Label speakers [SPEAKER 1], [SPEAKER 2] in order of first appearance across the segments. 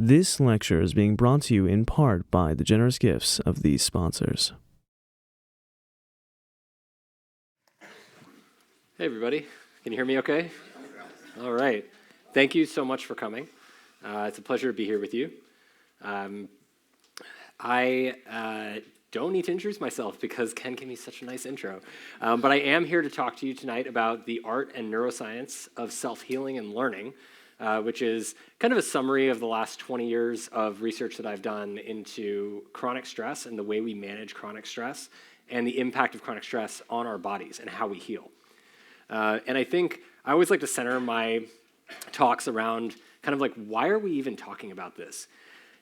[SPEAKER 1] This lecture is being brought to you in part by the generous gifts of these sponsors.
[SPEAKER 2] Hey everybody, can you hear me okay? All right, thank you so much for coming. It's a pleasure to be here with you. I don't need to introduce myself because Ken gave me such a nice intro. But I am here to talk to you tonight about the art and neuroscience of self-healing and learning, which is kind of a summary of the last 20 years of research that I've done into chronic stress and the way we manage chronic stress and the impact of chronic stress on our bodies and how we heal. And I think I always like to center my talks around kind of like, why are we even talking about this?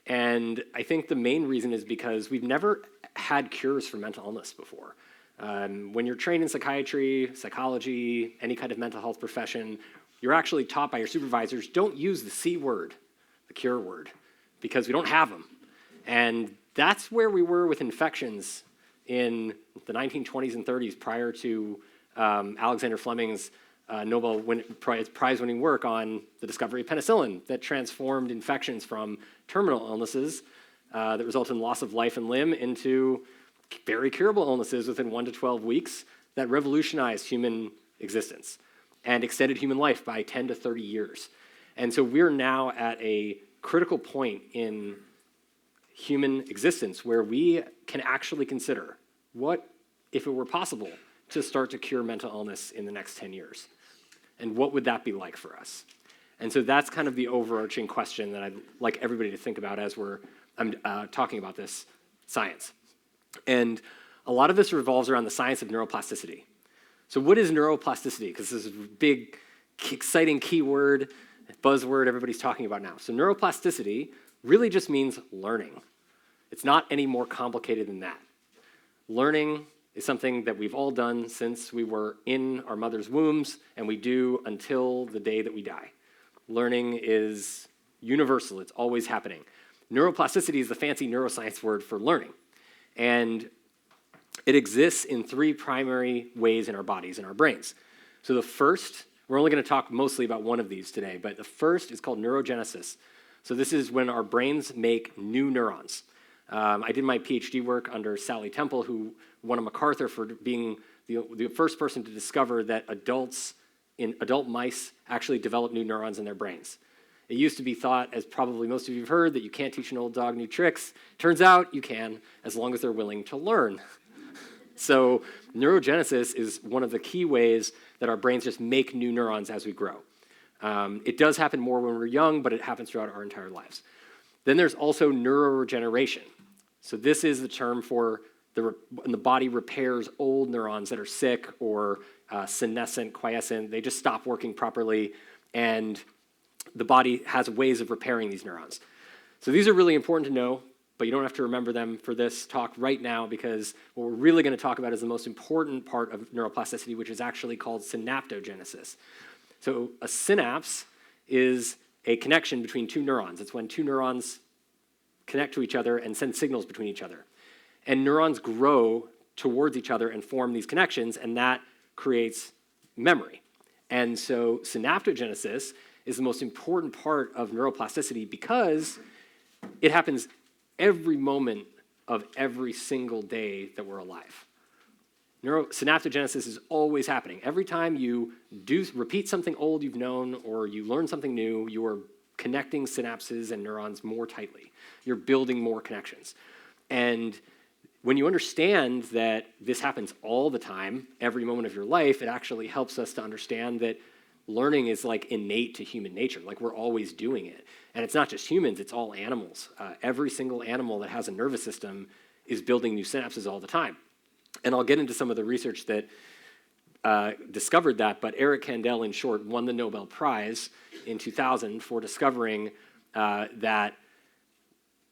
[SPEAKER 2] And I think the main reason is because we've never had cures for mental illness before. When you're trained in psychiatry, psychology, any kind of mental health profession, you're actually taught by your supervisors, don't use the C word, the cure word, because we don't have them. And that's where we were with infections in the 1920s and 30s prior to Alexander Fleming's Nobel Prize-winning work on the discovery of penicillin that transformed infections from terminal illnesses that result in loss of life and limb into very curable illnesses within 1 to 12 weeks that revolutionized human existence and extended human life by 10 to 30 years. And so we're now at a critical point in human existence where we can actually consider what, if it were possible, to start to cure mental illness in the next 10 years. And what would that be like for us? And so that's kind of the overarching question that I'd like everybody to think about as I'm talking about this science. And a lot of this revolves around the science of neuroplasticity. So what is neuroplasticity? Because this is a big, exciting keyword, buzzword everybody's talking about now. So neuroplasticity really just means learning. It's not any more complicated than that. Learning is something that we've all done since we were in our mother's wombs, and we do until the day that we die. Learning is universal. It's always happening. Neuroplasticity is the fancy neuroscience word for learning. And it exists in 3 primary ways in our bodies and our brains. So the first, we're only going to talk mostly about one of these today, but the first is called neurogenesis. So this is when our brains make new neurons. I did my PhD work under Sally Temple, who won a MacArthur for being the first person to discover that adult mice actually develop new neurons in their brains. It used to be thought, as probably most of you have heard, that you can't teach an old dog new tricks. Turns out you can, as long as they're willing to learn. So neurogenesis is one of the key ways that our brains just make new neurons as we grow. It does happen more when we're young, but it happens throughout our entire lives. Then there's also neuroregeneration. So this is the term for when the body repairs old neurons that are sick or senescent, quiescent. They just stop working properly, and the body has ways of repairing these neurons. So these are really important to know, but you don't have to remember them for this talk right now, because what we're really going to talk about is the most important part of neuroplasticity, which is actually called synaptogenesis. So a synapse is a connection between 2 neurons. It's when 2 neurons connect to each other and send signals between each other. And neurons grow towards each other and form these connections, and that creates memory. And so synaptogenesis is the most important part of neuroplasticity because it happens every moment of every single day that we're alive. Synaptogenesis is always happening. Every time you repeat something old you've known or you learn something new, you are connecting synapses and neurons more tightly. You're building more connections. And when you understand that this happens all the time, every moment of your life, it actually helps us to understand that learning is like innate to human nature, like we're always doing it. And it's not just humans, it's all animals. Every single animal that has a nervous system is building new synapses all the time. And I'll get into some of the research that discovered that, but Eric Kandel, in short, won the Nobel Prize in 2000 for discovering that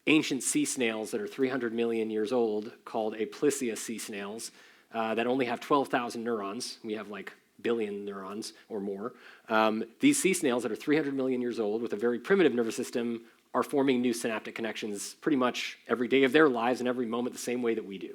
[SPEAKER 2] ancient sea snails that are 300 million years old, called Aplysia sea snails, that only have 12,000 neurons. We have like billion neurons or more. These sea snails that are 300 million years old with a very primitive nervous system are forming new synaptic connections pretty much every day of their lives and every moment the same way that we do.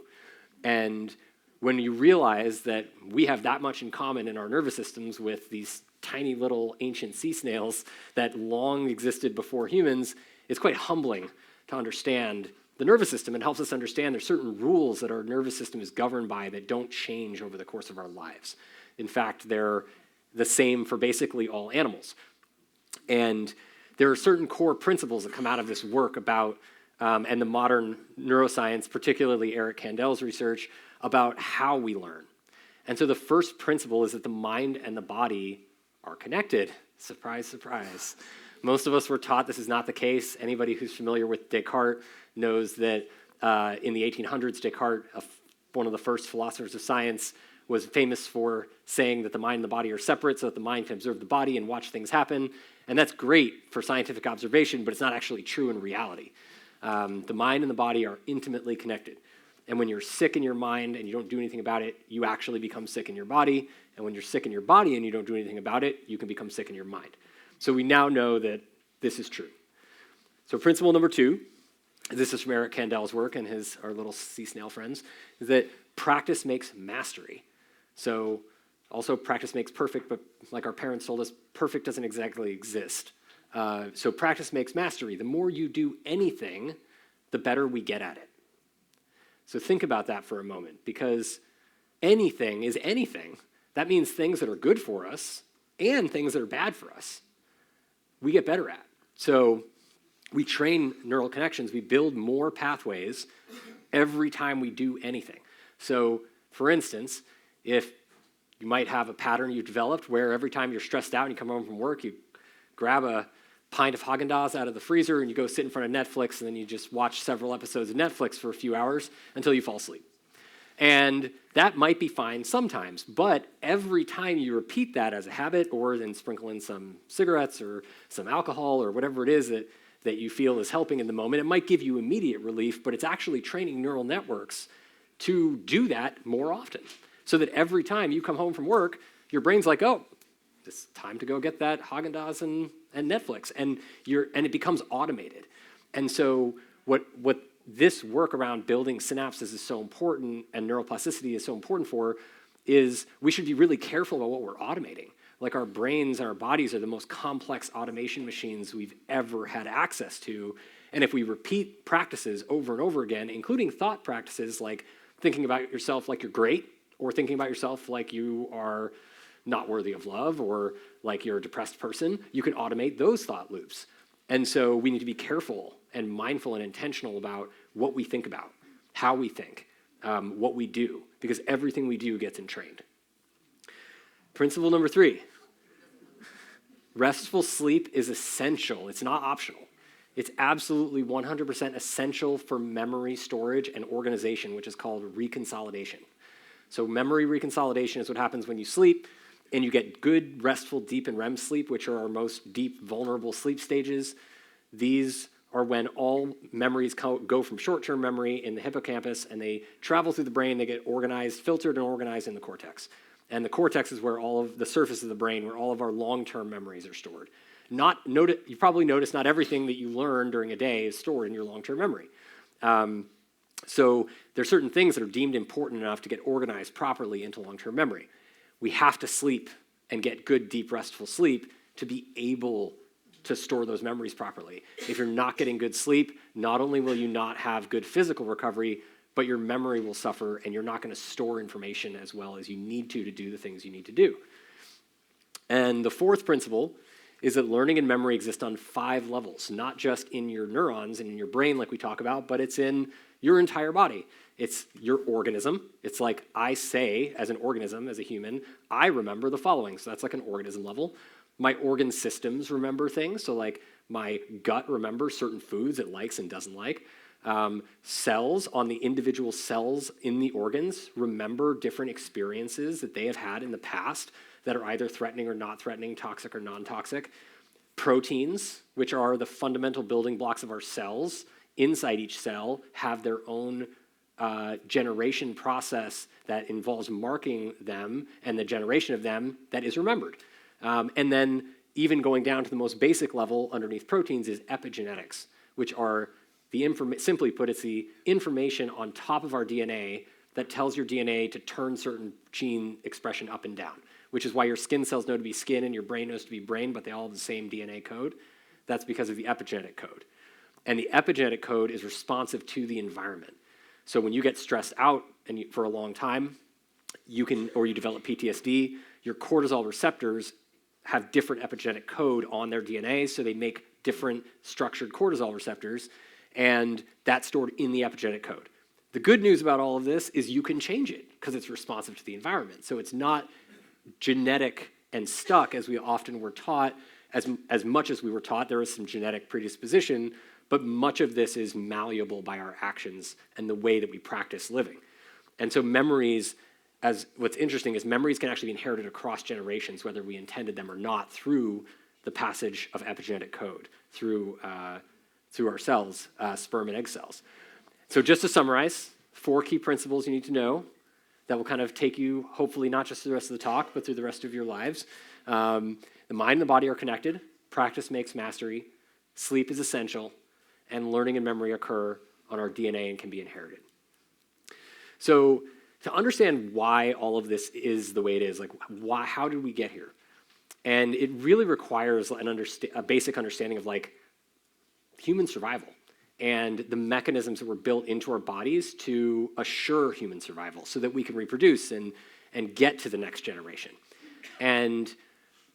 [SPEAKER 2] And when you realize that we have that much in common in our nervous systems with these tiny little ancient sea snails that long existed before humans, it's quite humbling to understand the nervous system. It helps us understand there's certain rules that our nervous system is governed by that don't change over the course of our lives. In fact, they're the same for basically all animals. And there are certain core principles that come out of this work about, and the modern neuroscience, particularly Eric Kandel's research, about how we learn. And so the first principle is that the mind and the body are connected. Surprise, surprise. Most of us were taught this is not the case. Anybody who's familiar with Descartes knows that in the 1800s, Descartes, one of the first philosophers of science, was famous for saying that the mind and the body are separate so that the mind can observe the body and watch things happen. And that's great for scientific observation, but it's not actually true in reality. The mind and the body are intimately connected. And when you're sick in your mind and you don't do anything about it, you actually become sick in your body. And when you're sick in your body and you don't do anything about it, you can become sick in your mind. So we now know that this is true. So principle number 2, this is from Eric Kandel's work and our little sea snail friends, is that practice makes mastery. So also practice makes perfect, but like our parents told us, perfect doesn't exactly exist. So practice makes mastery. The more you do anything, the better we get at it. So think about that for a moment, because anything is anything. That means things that are good for us and things that are bad for us, we get better at. So we train neural connections. We build more pathways every time we do anything. So for instance, if you might have a pattern you've developed where every time you're stressed out and you come home from work, you grab a pint of Haagen-Dazs out of the freezer and you go sit in front of Netflix and then you just watch several episodes of Netflix for a few hours until you fall asleep. And that might be fine sometimes, but every time you repeat that as a habit or then sprinkle in some cigarettes or some alcohol or whatever it is that you feel is helping in the moment, it might give you immediate relief, but it's actually training neural networks to do that more often. So that every time you come home from work, your brain's like, oh, it's time to go get that Haagen-Dazs and Netflix, and it becomes automated. And so what this work around building synapses is so important, and neuroplasticity is so important for, is we should be really careful about what we're automating. Like our brains and our bodies are the most complex automation machines we've ever had access to, and if we repeat practices over and over again, including thought practices like thinking about yourself like you're great, or thinking about yourself like you are not worthy of love, or like you're a depressed person, you can automate those thought loops. And so we need to be careful and mindful and intentional about what we think about, how we think, what we do, because everything we do gets entrained. Principle number 3, restful sleep is essential. It's not optional. It's absolutely 100% essential for memory storage and organization, which is called reconsolidation. So memory reconsolidation is what happens when you sleep and you get good, restful, deep, and REM sleep, which are our most deep, vulnerable sleep stages. These are when all memories go from short-term memory in the hippocampus and they travel through the brain, they get organized, filtered, and organized in the cortex. And the cortex is where all of the surface of the brain, where all of our long-term memories are stored. You probably noticed not everything that you learn during a day is stored in your long-term memory. So there are certain things that are deemed important enough to get organized properly into long-term memory. We have to sleep and get good, deep, restful sleep to be able to store those memories properly. If you're not getting good sleep, not only will you not have good physical recovery, but your memory will suffer and you're not going to store information as well as you need to do the things you need to do. And the 4th principle is that learning and memory exist on 5 levels, not just in your neurons and in your brain like we talk about, but it's in your entire body. It's your organism. It's like I say, as an organism, as a human, I remember the following. So that's like an organism level. My organ systems remember things. So like my gut remembers certain foods it likes and doesn't like. Cells on the individual cells in the organs remember different experiences that they have had in the past that are either threatening or not threatening, toxic or non-toxic. Proteins, which are the fundamental building blocks of our cells, inside each cell have their own generation process that involves marking them and the generation of them that is remembered. And then even going down to the most basic level underneath proteins is epigenetics, which are simply put, it's the information on top of our DNA that tells your DNA to turn certain gene expression up and down, which is why your skin cells know to be skin and your brain knows to be brain, but they all have the same DNA code. That's because of the epigenetic code. And the epigenetic code is responsive to the environment. So when you get stressed out for a long time, you develop PTSD, your cortisol receptors have different epigenetic code on their DNA, so they make different structured cortisol receptors, and that's stored in the epigenetic code. The good news about all of this is you can change it because it's responsive to the environment. So it's not genetic and stuck as we often were taught. As much as we were taught, there is some genetic predisposition, but much of this is malleable by our actions and the way that we practice living. And so memories, what's interesting is memories can actually be inherited across generations, whether we intended them or not, through the passage of epigenetic code, through our cells, sperm and egg cells. So just to summarize, 4 key principles you need to know that will kind of take you, hopefully, not just through the rest of the talk, but through the rest of your lives. The mind and the body are connected. Practice makes mastery. Sleep is essential. And learning and memory occur on our DNA and can be inherited. So to understand why all of this is the way it is, like how did we get here? And it really requires a basic understanding of like human survival and the mechanisms that were built into our bodies to assure human survival so that we can reproduce and get to the next generation. And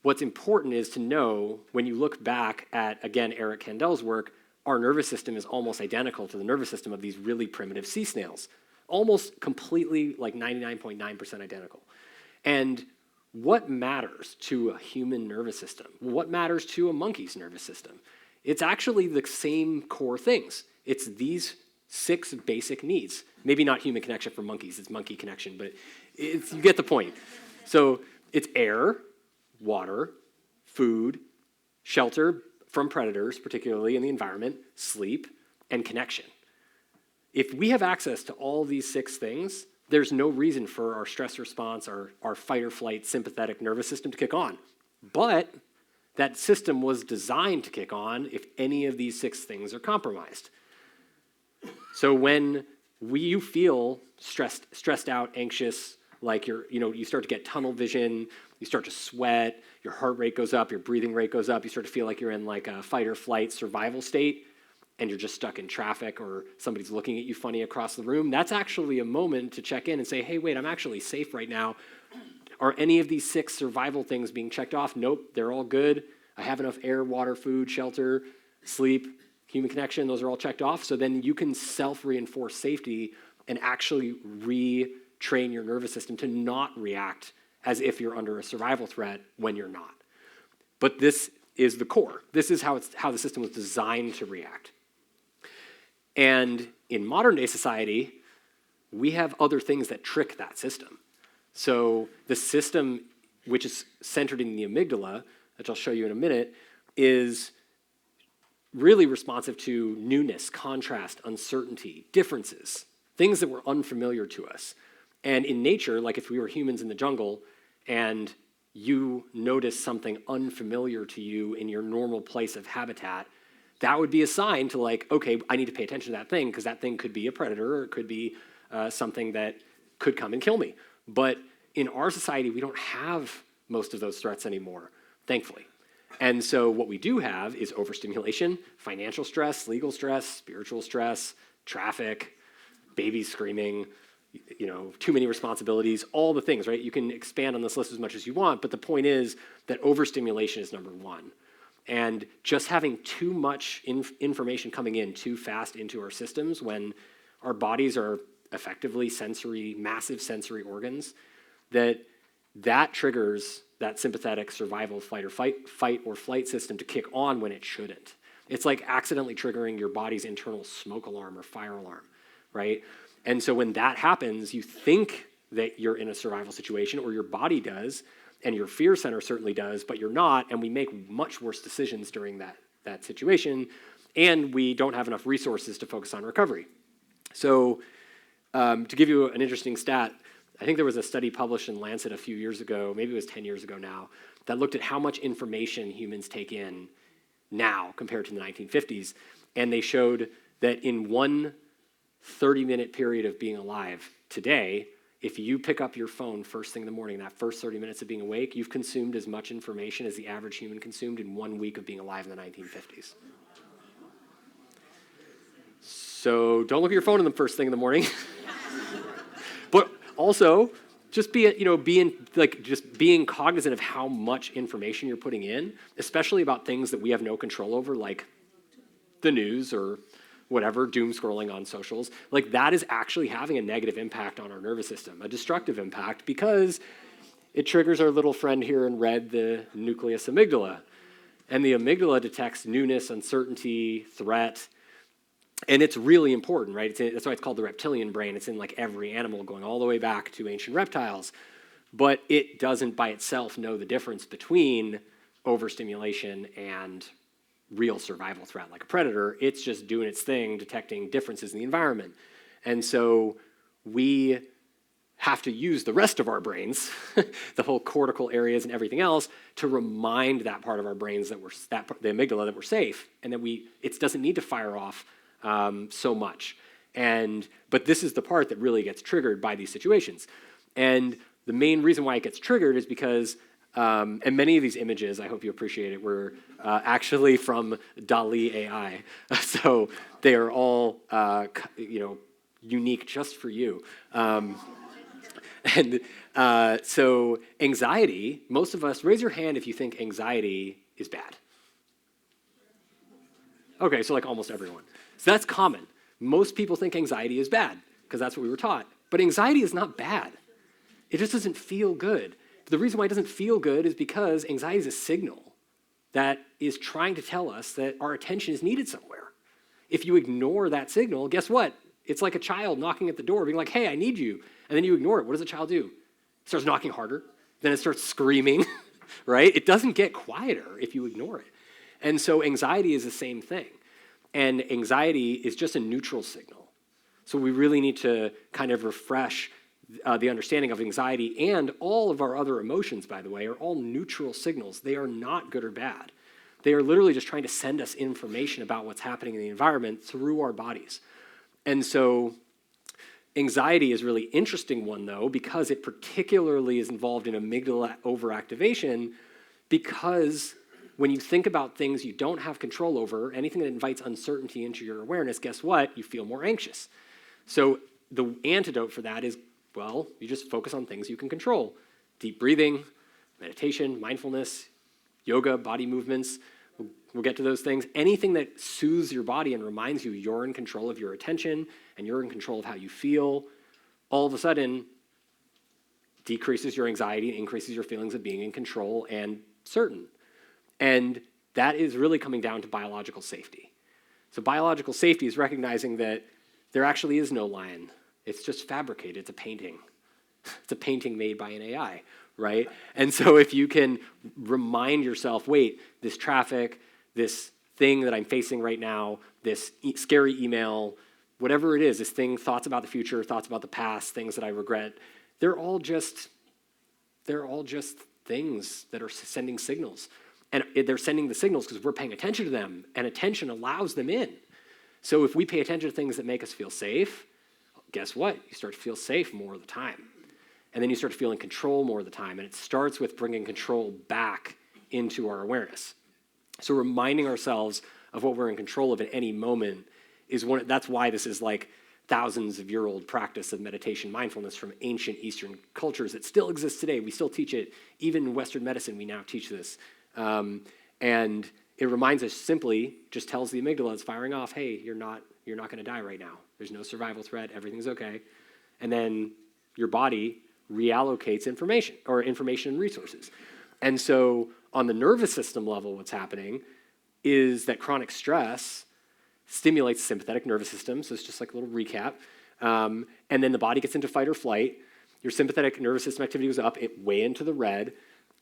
[SPEAKER 2] what's important is to know, when you look back at, again, Eric Kandel's work, our nervous system is almost identical to the nervous system of these really primitive sea snails. Almost completely, like 99.9% identical. And what matters to a human nervous system? What matters to a monkey's nervous system? It's actually the same core things. It's these 6 basic needs. Maybe not human connection for monkeys, it's monkey connection, but you get the point. So it's air, water, food, shelter from predators, particularly in the environment, sleep, and connection. If we have access to all these 6 things, there's no reason for our stress response, our fight or flight sympathetic nervous system to kick on. But that system was designed to kick on if any of these 6 things are compromised. So when you feel stressed out, anxious, like you start to get tunnel vision, you start to sweat, your heart rate goes up, your breathing rate goes up, you start to feel like you're in like a fight or flight survival state, and you're just stuck in traffic or somebody's looking at you funny across the room, that's actually a moment to check in and say, hey, wait, I'm actually safe right now. Are any of these 6 survival things being checked off? Nope, they're all good. I have enough air, water, food, shelter, sleep, human connection, those are all checked off. So then you can self-reinforce safety and actually retrain your nervous system to not react as if you're under a survival threat when you're not. But this is the core. This is how the system was designed to react. And in modern day society, we have other things that trick that system. So the system, which is centered in the amygdala, which I'll show you in a minute, is really responsive to newness, contrast, uncertainty, differences, things that were unfamiliar to us. And in nature, like if we were humans in the jungle and you notice something unfamiliar to you in your normal place of habitat, that would be a sign to like, okay, I need to pay attention to that thing because that thing could be a predator or it could be something that could come and kill me. But in our society, we don't have most of those threats anymore, thankfully. And so what we do have is overstimulation, financial stress, legal stress, spiritual stress, traffic, babies screaming, too many responsibilities, all the things, right? You can expand on this list as much as you want, but the point is that overstimulation is number 1. And just having too much information coming in too fast into our systems when our bodies are effectively massive sensory organs, that triggers that sympathetic survival fight or flight system to kick on when it shouldn't. It's like accidentally triggering your body's internal smoke alarm or fire alarm, right? And so when that happens, you think that you're in a survival situation, or your body does, and your fear center certainly does, but you're not, and we make much worse decisions during that situation, and we don't have enough resources to focus on recovery. So to give you an interesting stat, I think there was a study published in Lancet a few years ago, maybe it was 10 years ago now, that looked at how much information humans take in now compared to the 1950s, and they showed that in one 30-minute period of being alive today, if you pick up your phone first thing in the morning, that first 30 minutes of being awake, you've consumed as much information as the average human consumed in 1 week of being alive in the 1950s. So don't look at your phone in the first thing in the morning. But also, just being cognizant of how much information you're putting in, especially about things that we have no control over, like the news or whatever, doom scrolling on socials. Like that is actually having a negative impact on our nervous system, a destructive impact, because it triggers our little friend here in red, the nucleus amygdala. And the amygdala detects newness, uncertainty, threat. And it's really important, right? That's why it's called the reptilian brain. It's in like every animal, going all the way back to ancient reptiles. But it doesn't by itself know the difference between overstimulation and real survival threat like a predator. It's just doing its thing, detecting differences in the environment. And so we have to use the rest of our brains, the whole cortical areas and everything else, to remind that part of our brains that the amygdala, that we're safe, and that it doesn't need to fire off so much. But this is the part that really gets triggered by these situations. And the main reason why it gets triggered is because, and many of these images, I hope you appreciate it, were actually from DALL-E AI. So they are all unique just for you. So anxiety, most of us, raise your hand if you think anxiety is bad. Okay, so like almost everyone. So that's common. Most people think anxiety is bad because that's what we were taught. But anxiety is not bad. It just doesn't feel good. The reason why it doesn't feel good is because anxiety is a signal that is trying to tell us that our attention is needed somewhere. If you ignore that signal, guess what? It's like a child knocking at the door being like, hey, I need you. And then you ignore it. What does a child do? It starts knocking harder. Then it starts screaming, right? It doesn't get quieter if you ignore it. And so anxiety is the same thing. And anxiety is just a neutral signal. So we really need to kind of refresh the understanding of anxiety, and all of our other emotions, by the way, are all neutral signals. They are not good or bad. They are literally just trying to send us information about what's happening in the environment through our bodies. And so anxiety is a really interesting one, though, because it particularly is involved in amygdala overactivation, because when you think about things you don't have control over, anything that invites uncertainty into your awareness, guess what? You feel more anxious. So the antidote for that is, well, you just focus on things you can control. Deep breathing, meditation, mindfulness, yoga, body movements. We'll get to those things. Anything that soothes your body and reminds you you're in control of your attention and you're in control of how you feel, all of a sudden decreases your anxiety, increases your feelings of being in control and certain. And that is really coming down to biological safety. So biological safety is recognizing that there actually is no lion. It's just fabricated. It's a painting. It's a painting made by an AI, right? And so if you can remind yourself, wait, this traffic, this thing that I'm facing right now, this scary email, whatever it is, this thing, thoughts about the future, thoughts about the past, things that I regret, they're all just things that are sending signals. And they're sending the signals because we're paying attention to them, and attention allows them in. So if we pay attention to things that make us feel safe, guess what? You start to feel safe more of the time. And then you start to feel in control more of the time. And it starts with bringing control back into our awareness. So reminding ourselves of what we're in control of at any moment that's why this is like thousands of year old practice of meditation, mindfulness from ancient Eastern cultures. It still exists today. We still teach it. Even in Western medicine, we now teach this. And it reminds us simply, just tells the amygdala it's firing off, hey, you're not going to die right now. There's no survival threat. Everything's okay. And then your body reallocates information and resources. And so on the nervous system level, what's happening is that chronic stress stimulates the sympathetic nervous system. So it's just like a little recap. And then the body gets into fight or flight. Your sympathetic nervous system activity goes up, way into the red,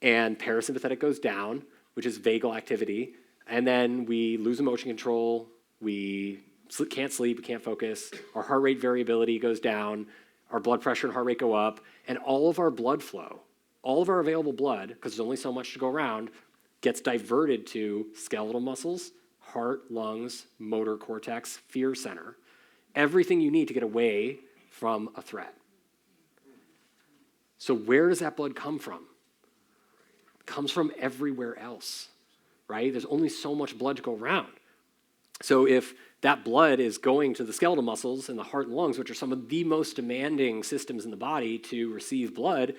[SPEAKER 2] and parasympathetic goes down, which is vagal activity. And then we lose emotion control. We can't sleep, we can't focus. Our heart rate variability goes down. Our blood pressure and heart rate go up. And all of our blood flow, all of our available blood, because there's only so much to go around, gets diverted to skeletal muscles, heart, lungs, motor cortex, fear center. Everything you need to get away from a threat. So where does that blood come from? It comes from everywhere else, right? There's only so much blood to go around. So if that blood is going to the skeletal muscles and the heart and lungs, which are some of the most demanding systems in the body to receive blood.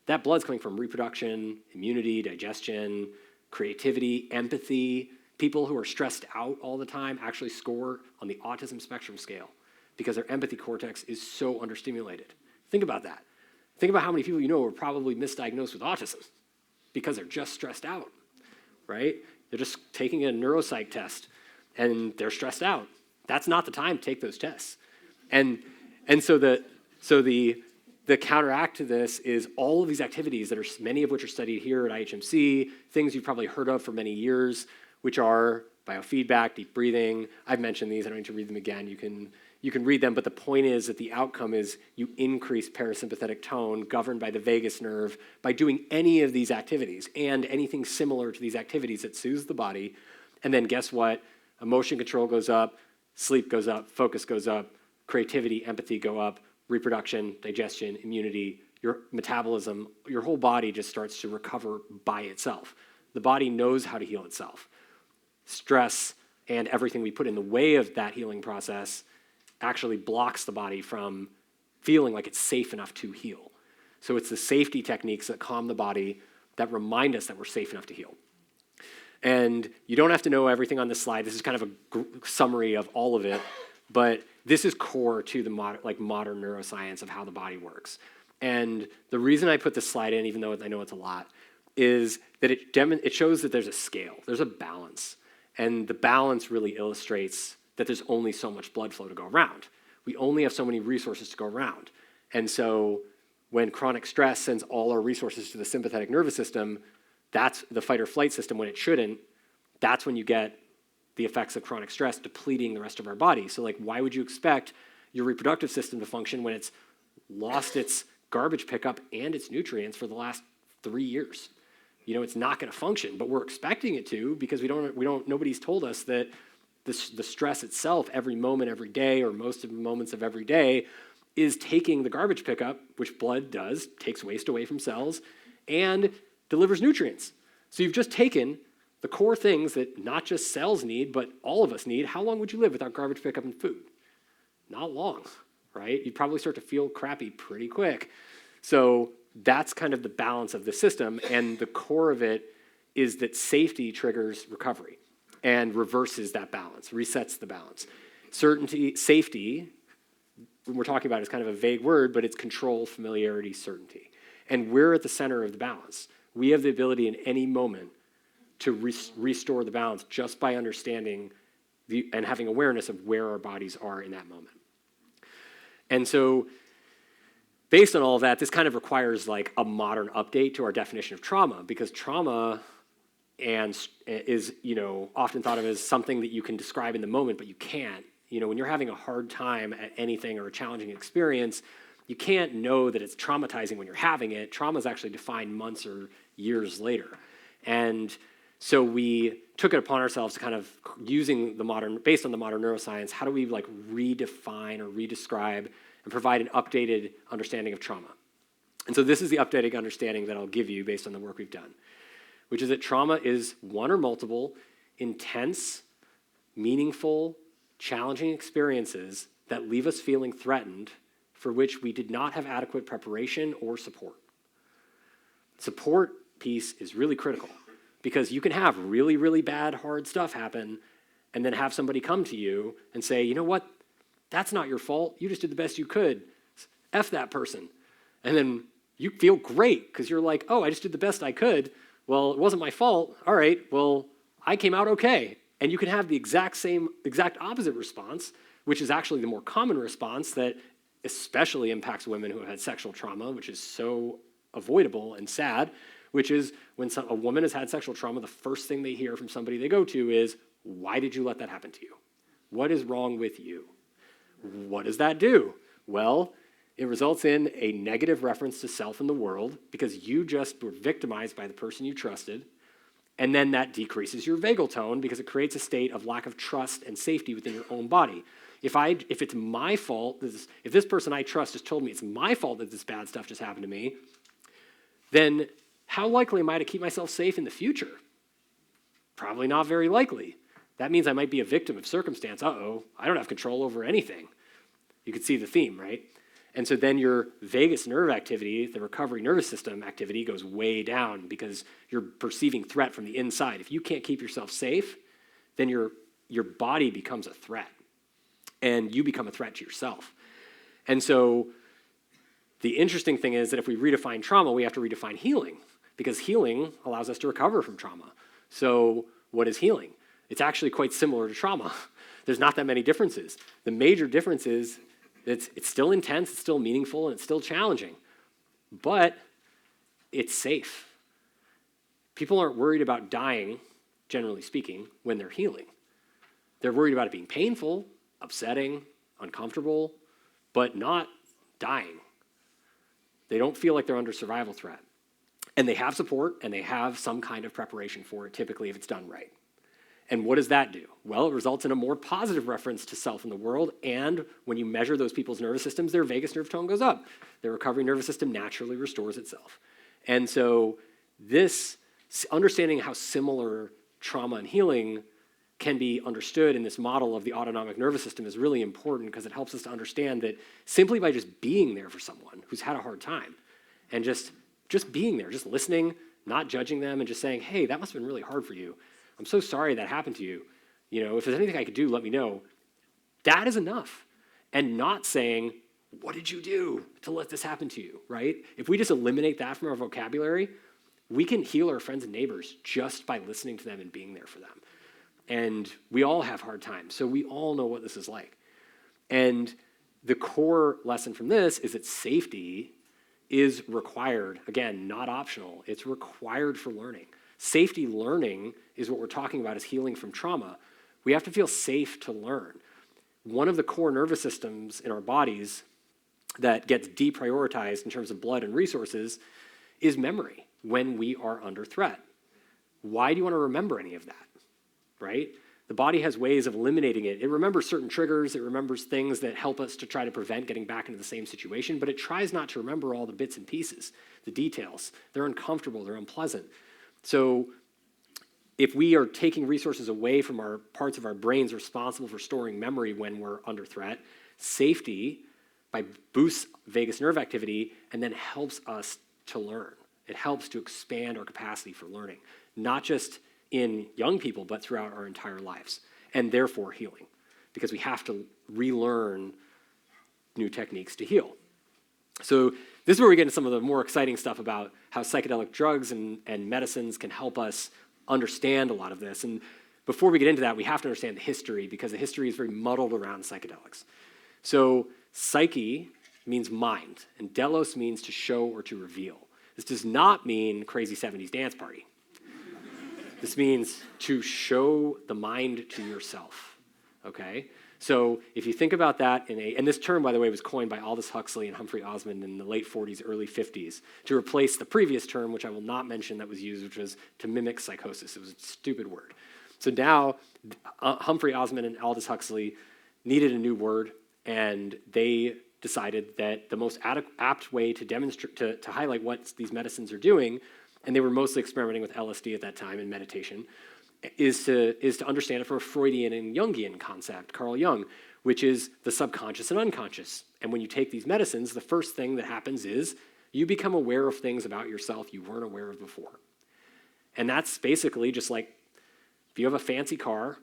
[SPEAKER 2] That blood's coming from reproduction, immunity, digestion, creativity, empathy. People who are stressed out all the time actually score on the autism spectrum scale because their empathy cortex is so understimulated. Think about that. Think about how many people you know are probably misdiagnosed with autism because they're just stressed out, right? They're just taking a neuropsych test and they're stressed out. That's not the time to take those tests. And so the counteract to this is all of these activities that are, many of which are studied here at IHMC, things you've probably heard of for many years, which are biofeedback, deep breathing. I've mentioned these, I don't need to read them again. You can read them, but the point is that the outcome is you increase parasympathetic tone governed by the vagus nerve by doing any of these activities and anything similar to these activities that soothes the body. And then guess what? Emotion control goes up, sleep goes up, focus goes up, creativity, empathy go up, reproduction, digestion, immunity, your metabolism, your whole body just starts to recover by itself. The body knows how to heal itself. Stress and everything we put in the way of that healing process actually blocks the body from feeling like it's safe enough to heal. So it's the safety techniques that calm the body that remind us that we're safe enough to heal. And you don't have to know everything on this slide. This is kind of a summary of all of it, but this is core to the modern neuroscience of how the body works. And the reason I put this slide in, even though I know it's a lot, is that it shows that there's a scale, there's a balance. And the balance really illustrates that there's only so much blood flow to go around. We only have so many resources to go around. And so when chronic stress sends all our resources to the sympathetic nervous system, that's the fight or flight system when it shouldn't. That's when you get the effects of chronic stress depleting the rest of our body. So why would you expect your reproductive system to function when it's lost its garbage pickup and its nutrients for the last 3 years? It's not going to function, but we're expecting it to because nobody's told us that the stress itself every moment, every day, or most of the moments of every day is taking the garbage pickup, which blood does, takes waste away from cells, and delivers nutrients. So you've just taken the core things that not just cells need, but all of us need. How long would you live without garbage pickup and food? Not long, right? You'd probably start to feel crappy pretty quick. So that's kind of the balance of the system, and the core of it is that safety triggers recovery and reverses that balance, resets the balance. Safety, when we're talking about, is kind of a vague word, but it's control, familiarity, certainty. And we're at the center of the balance. We have the ability in any moment to restore the balance just by understanding and having awareness of where our bodies are in that moment. And so based on all of that, this kind of requires a modern update to our definition of trauma, because trauma is often thought of as something that you can describe in the moment, but you can't. When you're having a hard time at anything or a challenging experience, you can't know that it's traumatizing when you're having it. Trauma is actually defined months or years later. And so we took it upon ourselves to kind of based on the modern neuroscience, how do we redefine or redescribe and provide an updated understanding of trauma? And so this is the updated understanding that I'll give you based on the work we've done, which is that trauma is one or multiple intense, meaningful, challenging experiences that leave us feeling threatened for which we did not have adequate preparation or support. Support piece is really critical because you can have really, really bad, hard stuff happen and then have somebody come to you and say, you know what, that's not your fault. You just did the best you could. F that person. And then you feel great because you're like, oh, I just did the best I could. Well, it wasn't my fault. All right, well, I came out okay. And you can have the exact opposite response, which is actually the more common response that especially impacts women who have had sexual trauma, which is so avoidable and sad, which is when a woman has had sexual trauma, the first thing they hear from somebody they go to is, why did you let that happen to you? What is wrong with you? What does that do? Well, it results in a negative reference to self and the world because you just were victimized by the person you trusted, and then that decreases your vagal tone because it creates a state of lack of trust and safety within your own body. If it's my fault, if this person I trust has told me it's my fault that this bad stuff just happened to me, then how likely am I to keep myself safe in the future? Probably not very likely. That means I might be a victim of circumstance. Uh-oh, I don't have control over anything. You can see the theme, right? And so then your vagus nerve activity, the recovery nervous system activity, goes way down because you're perceiving threat from the inside. If you can't keep yourself safe, then your body becomes a threat, and you become a threat to yourself. And so the interesting thing is that if we redefine trauma, we have to redefine healing, because healing allows us to recover from trauma. So what is healing? It's actually quite similar to trauma. There's not that many differences. The major difference is it's still intense, it's still meaningful, and it's still challenging, but it's safe. People aren't worried about dying, generally speaking, when they're healing. They're worried about it being painful, upsetting, uncomfortable, but not dying. They don't feel like they're under survival threat. And they have support, and they have some kind of preparation for it, typically if it's done right. And what does that do? Well, it results in a more positive reference to self in the world, and when you measure those people's nervous systems, their vagus nerve tone goes up. Their recovery nervous system naturally restores itself. And so this, understanding how similar trauma and healing can be understood in this model of the autonomic nervous system is really important, because it helps us to understand that simply by just being there for someone who's had a hard time, and just being there, just listening, not judging them, and just saying, hey, that must have been really hard for you. I'm so sorry that happened to you. You know, if there's anything I could do, let me know. That is enough. And not saying, what did you do to let this happen to you, right? If we just eliminate that from our vocabulary, we can heal our friends and neighbors just by listening to them and being there for them. And we all have hard times, so we all know what this is like. And the core lesson from this is that safety is required. Again, not optional. It's required for learning. Safety learning is what we're talking about as healing from trauma. We have to feel safe to learn. One of the core nervous systems in our bodies that gets deprioritized in terms of blood and resources is memory when we are under threat. Why do you want to remember any of that, right? The body has ways of eliminating it. It remembers certain triggers. It remembers things that help us to try to prevent getting back into the same situation, but it tries not to remember all the bits and pieces, the details. They're uncomfortable. They're unpleasant. So if we are taking resources away from our parts of our brains responsible for storing memory when we're under threat, safety boosts vagus nerve activity and then helps us to learn. It helps to expand our capacity for learning, not just in young people, but throughout our entire lives, and therefore healing, because we have to relearn new techniques to heal. So this is where we get into some of the more exciting stuff about how psychedelic drugs and medicines can help us understand a lot of this. And before we get into that, we have to understand the history, because the history is very muddled around psychedelics. So psyche means mind, and delos means to show or to reveal. This does not mean crazy 70s dance party. This means to show the mind to yourself, okay? So if you think about that and this term, by the way, was coined by Aldous Huxley and Humphrey Osmond in the late 40s, early 50s, to replace the previous term, which I will not mention, that was used, which was to mimic psychosis. It was a stupid word. So now Humphrey Osmond and Aldous Huxley needed a new word, and they decided that the most apt way to demonstrate, to highlight what these medicines are doing, and they were mostly experimenting with LSD at that time and meditation, is to understand it from a Freudian and Jungian concept, Carl Jung, which is the subconscious and unconscious. And when you take these medicines, the first thing that happens is you become aware of things about yourself you weren't aware of before. And that's basically just like, if you have a fancy car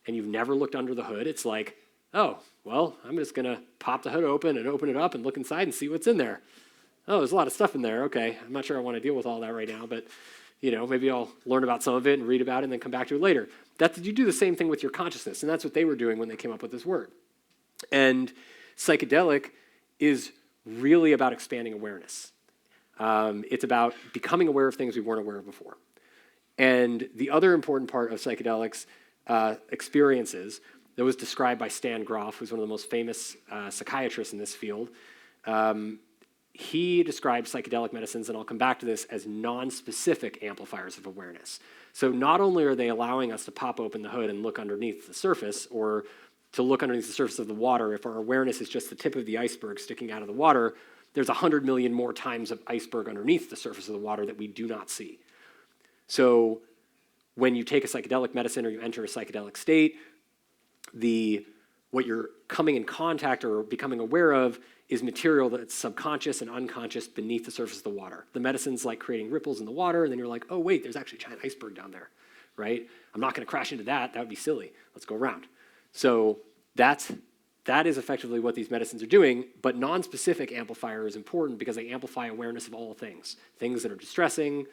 [SPEAKER 2] and you've never looked under the hood, it's like, oh, well, I'm just going to pop the hood open and open it up and look inside and see what's in there. Oh, there's a lot of stuff in there. Okay, I'm not sure I want to deal with all that right now, but maybe I'll learn about some of it and read about it and then come back to it later. You do the same thing with your consciousness, and that's what they were doing when they came up with this word. And psychedelic is really about expanding awareness. It's about becoming aware of things we weren't aware of before. And the other important part of psychedelics experiences that was described by Stan Grof, who's one of the most famous psychiatrists in this field. He described psychedelic medicines, and I'll come back to this, as non-specific amplifiers of awareness. So not only are they allowing us to pop open the hood and look underneath the surface, or to look underneath the surface of the water, if our awareness is just the tip of the iceberg sticking out of the water, there's 100 million more times of iceberg underneath the surface of the water that we do not see. So when you take a psychedelic medicine or you enter a psychedelic state, what you're coming in contact or becoming aware of is material that's subconscious and unconscious beneath the surface of the water. The medicine's like creating ripples in the water, and then you're like, oh wait, there's actually a giant iceberg down there, right? I'm not gonna crash into that, that would be silly. Let's go around. So that is effectively what these medicines are doing, but non-specific amplifier is important because they amplify awareness of all things. Things that are distressing,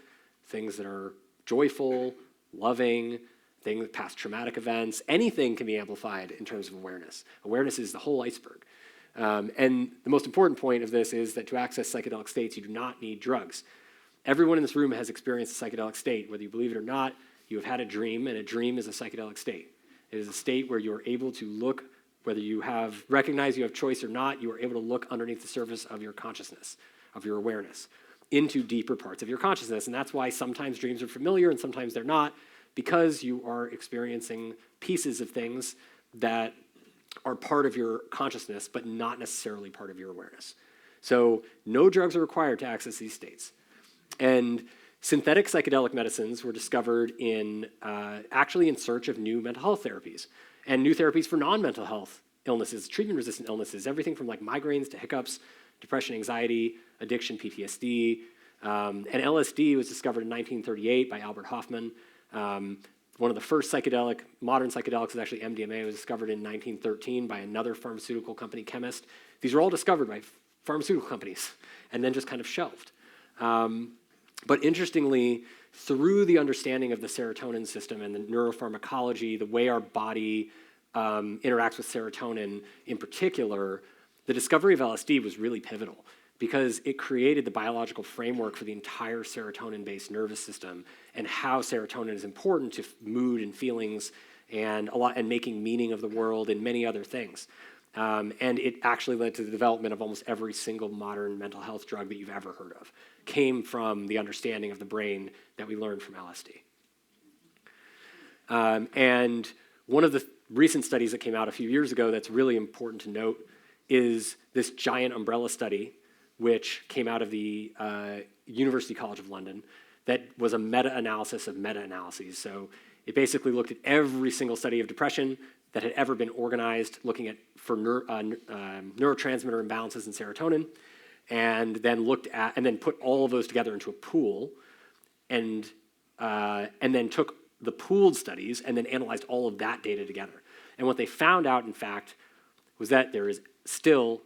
[SPEAKER 2] things that are joyful, loving, things, past traumatic events, anything can be amplified in terms of awareness. Awareness is the whole iceberg. And the most important point of this is that to access psychedelic states, you do not need drugs. Everyone in this room has experienced a psychedelic state. Whether you believe it or not, you have had a dream, and a dream is a psychedelic state. It is a state where you're able to look, whether you recognize you have choice or not, you are able to look underneath the surface of your consciousness, of your awareness, into deeper parts of your consciousness. And that's why sometimes dreams are familiar and sometimes they're not, because you are experiencing pieces of things that are part of your consciousness, but not necessarily part of your awareness. So no drugs are required to access these states. And synthetic psychedelic medicines were discovered actually in search of new mental health therapies, and new therapies for non-mental health illnesses, treatment-resistant illnesses, everything from like migraines to hiccups, depression, anxiety, addiction, PTSD. And LSD was discovered in 1938 by Albert Hofmann. One of the first modern psychedelics is actually MDMA. It was discovered in 1913 by another pharmaceutical company chemist. These were all discovered by pharmaceutical companies and then just kind of shelved. But interestingly, through the understanding of the serotonin system and the neuropharmacology, the way our body interacts with serotonin in particular, the discovery of LSD was really pivotal because it created the biological framework for the entire serotonin-based nervous system and how serotonin is important to mood and feelings and making meaning of the world and many other things. And it actually led to the development of almost every single modern mental health drug that you've ever heard of. Came from the understanding of the brain that we learned from LSD. And one of the recent studies that came out a few years ago that's really important to note is this giant umbrella study which came out of the University College of London that was a meta-analysis of meta-analyses. So it basically looked at every single study of depression that had ever been organized, looking for neurotransmitter imbalances in serotonin, and then put all of those together into a pool, and then took the pooled studies and then analyzed all of that data together. And what they found out, in fact, was that there is still,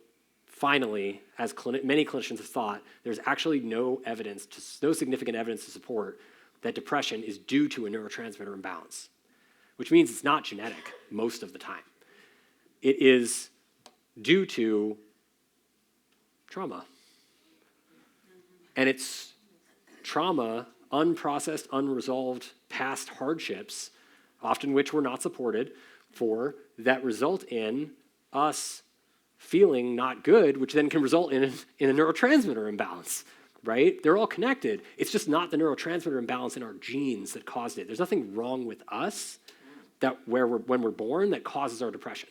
[SPEAKER 2] finally, as many clinicians have thought, there's actually no significant evidence to support that depression is due to a neurotransmitter imbalance, which means it's not genetic most of the time. It is due to trauma. And it's trauma, unprocessed, unresolved past hardships, often which were not supported for, that result in us feeling not good, which then can result in a neurotransmitter imbalance, right? They're all connected. It's just not the neurotransmitter imbalance in our genes that caused it. There's nothing wrong with us when we're born that causes our depression.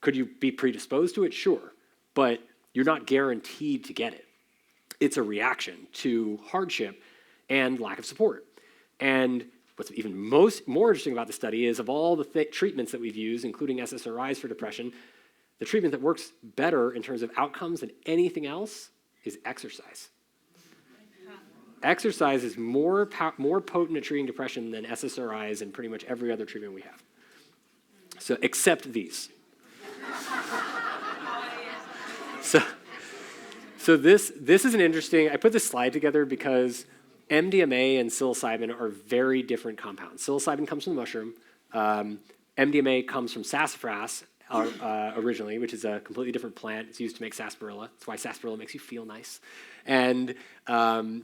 [SPEAKER 2] Could you be predisposed to it? Sure, but you're not guaranteed to get it. It's a reaction to hardship and lack of support. And what's even more interesting about the study is of all the treatments that we've used, including SSRIs for depression, the treatment that works better in terms of outcomes than anything else is exercise. Exercise is more potent at treating depression than SSRIs and pretty much every other treatment we have. So, except these. So this is an interesting, I put this slide together because MDMA and psilocybin are very different compounds. Psilocybin comes from the mushroom. MDMA comes from sassafras originally, which is a completely different plant. It's used to make sarsaparilla. That's why sarsaparilla makes you feel nice. And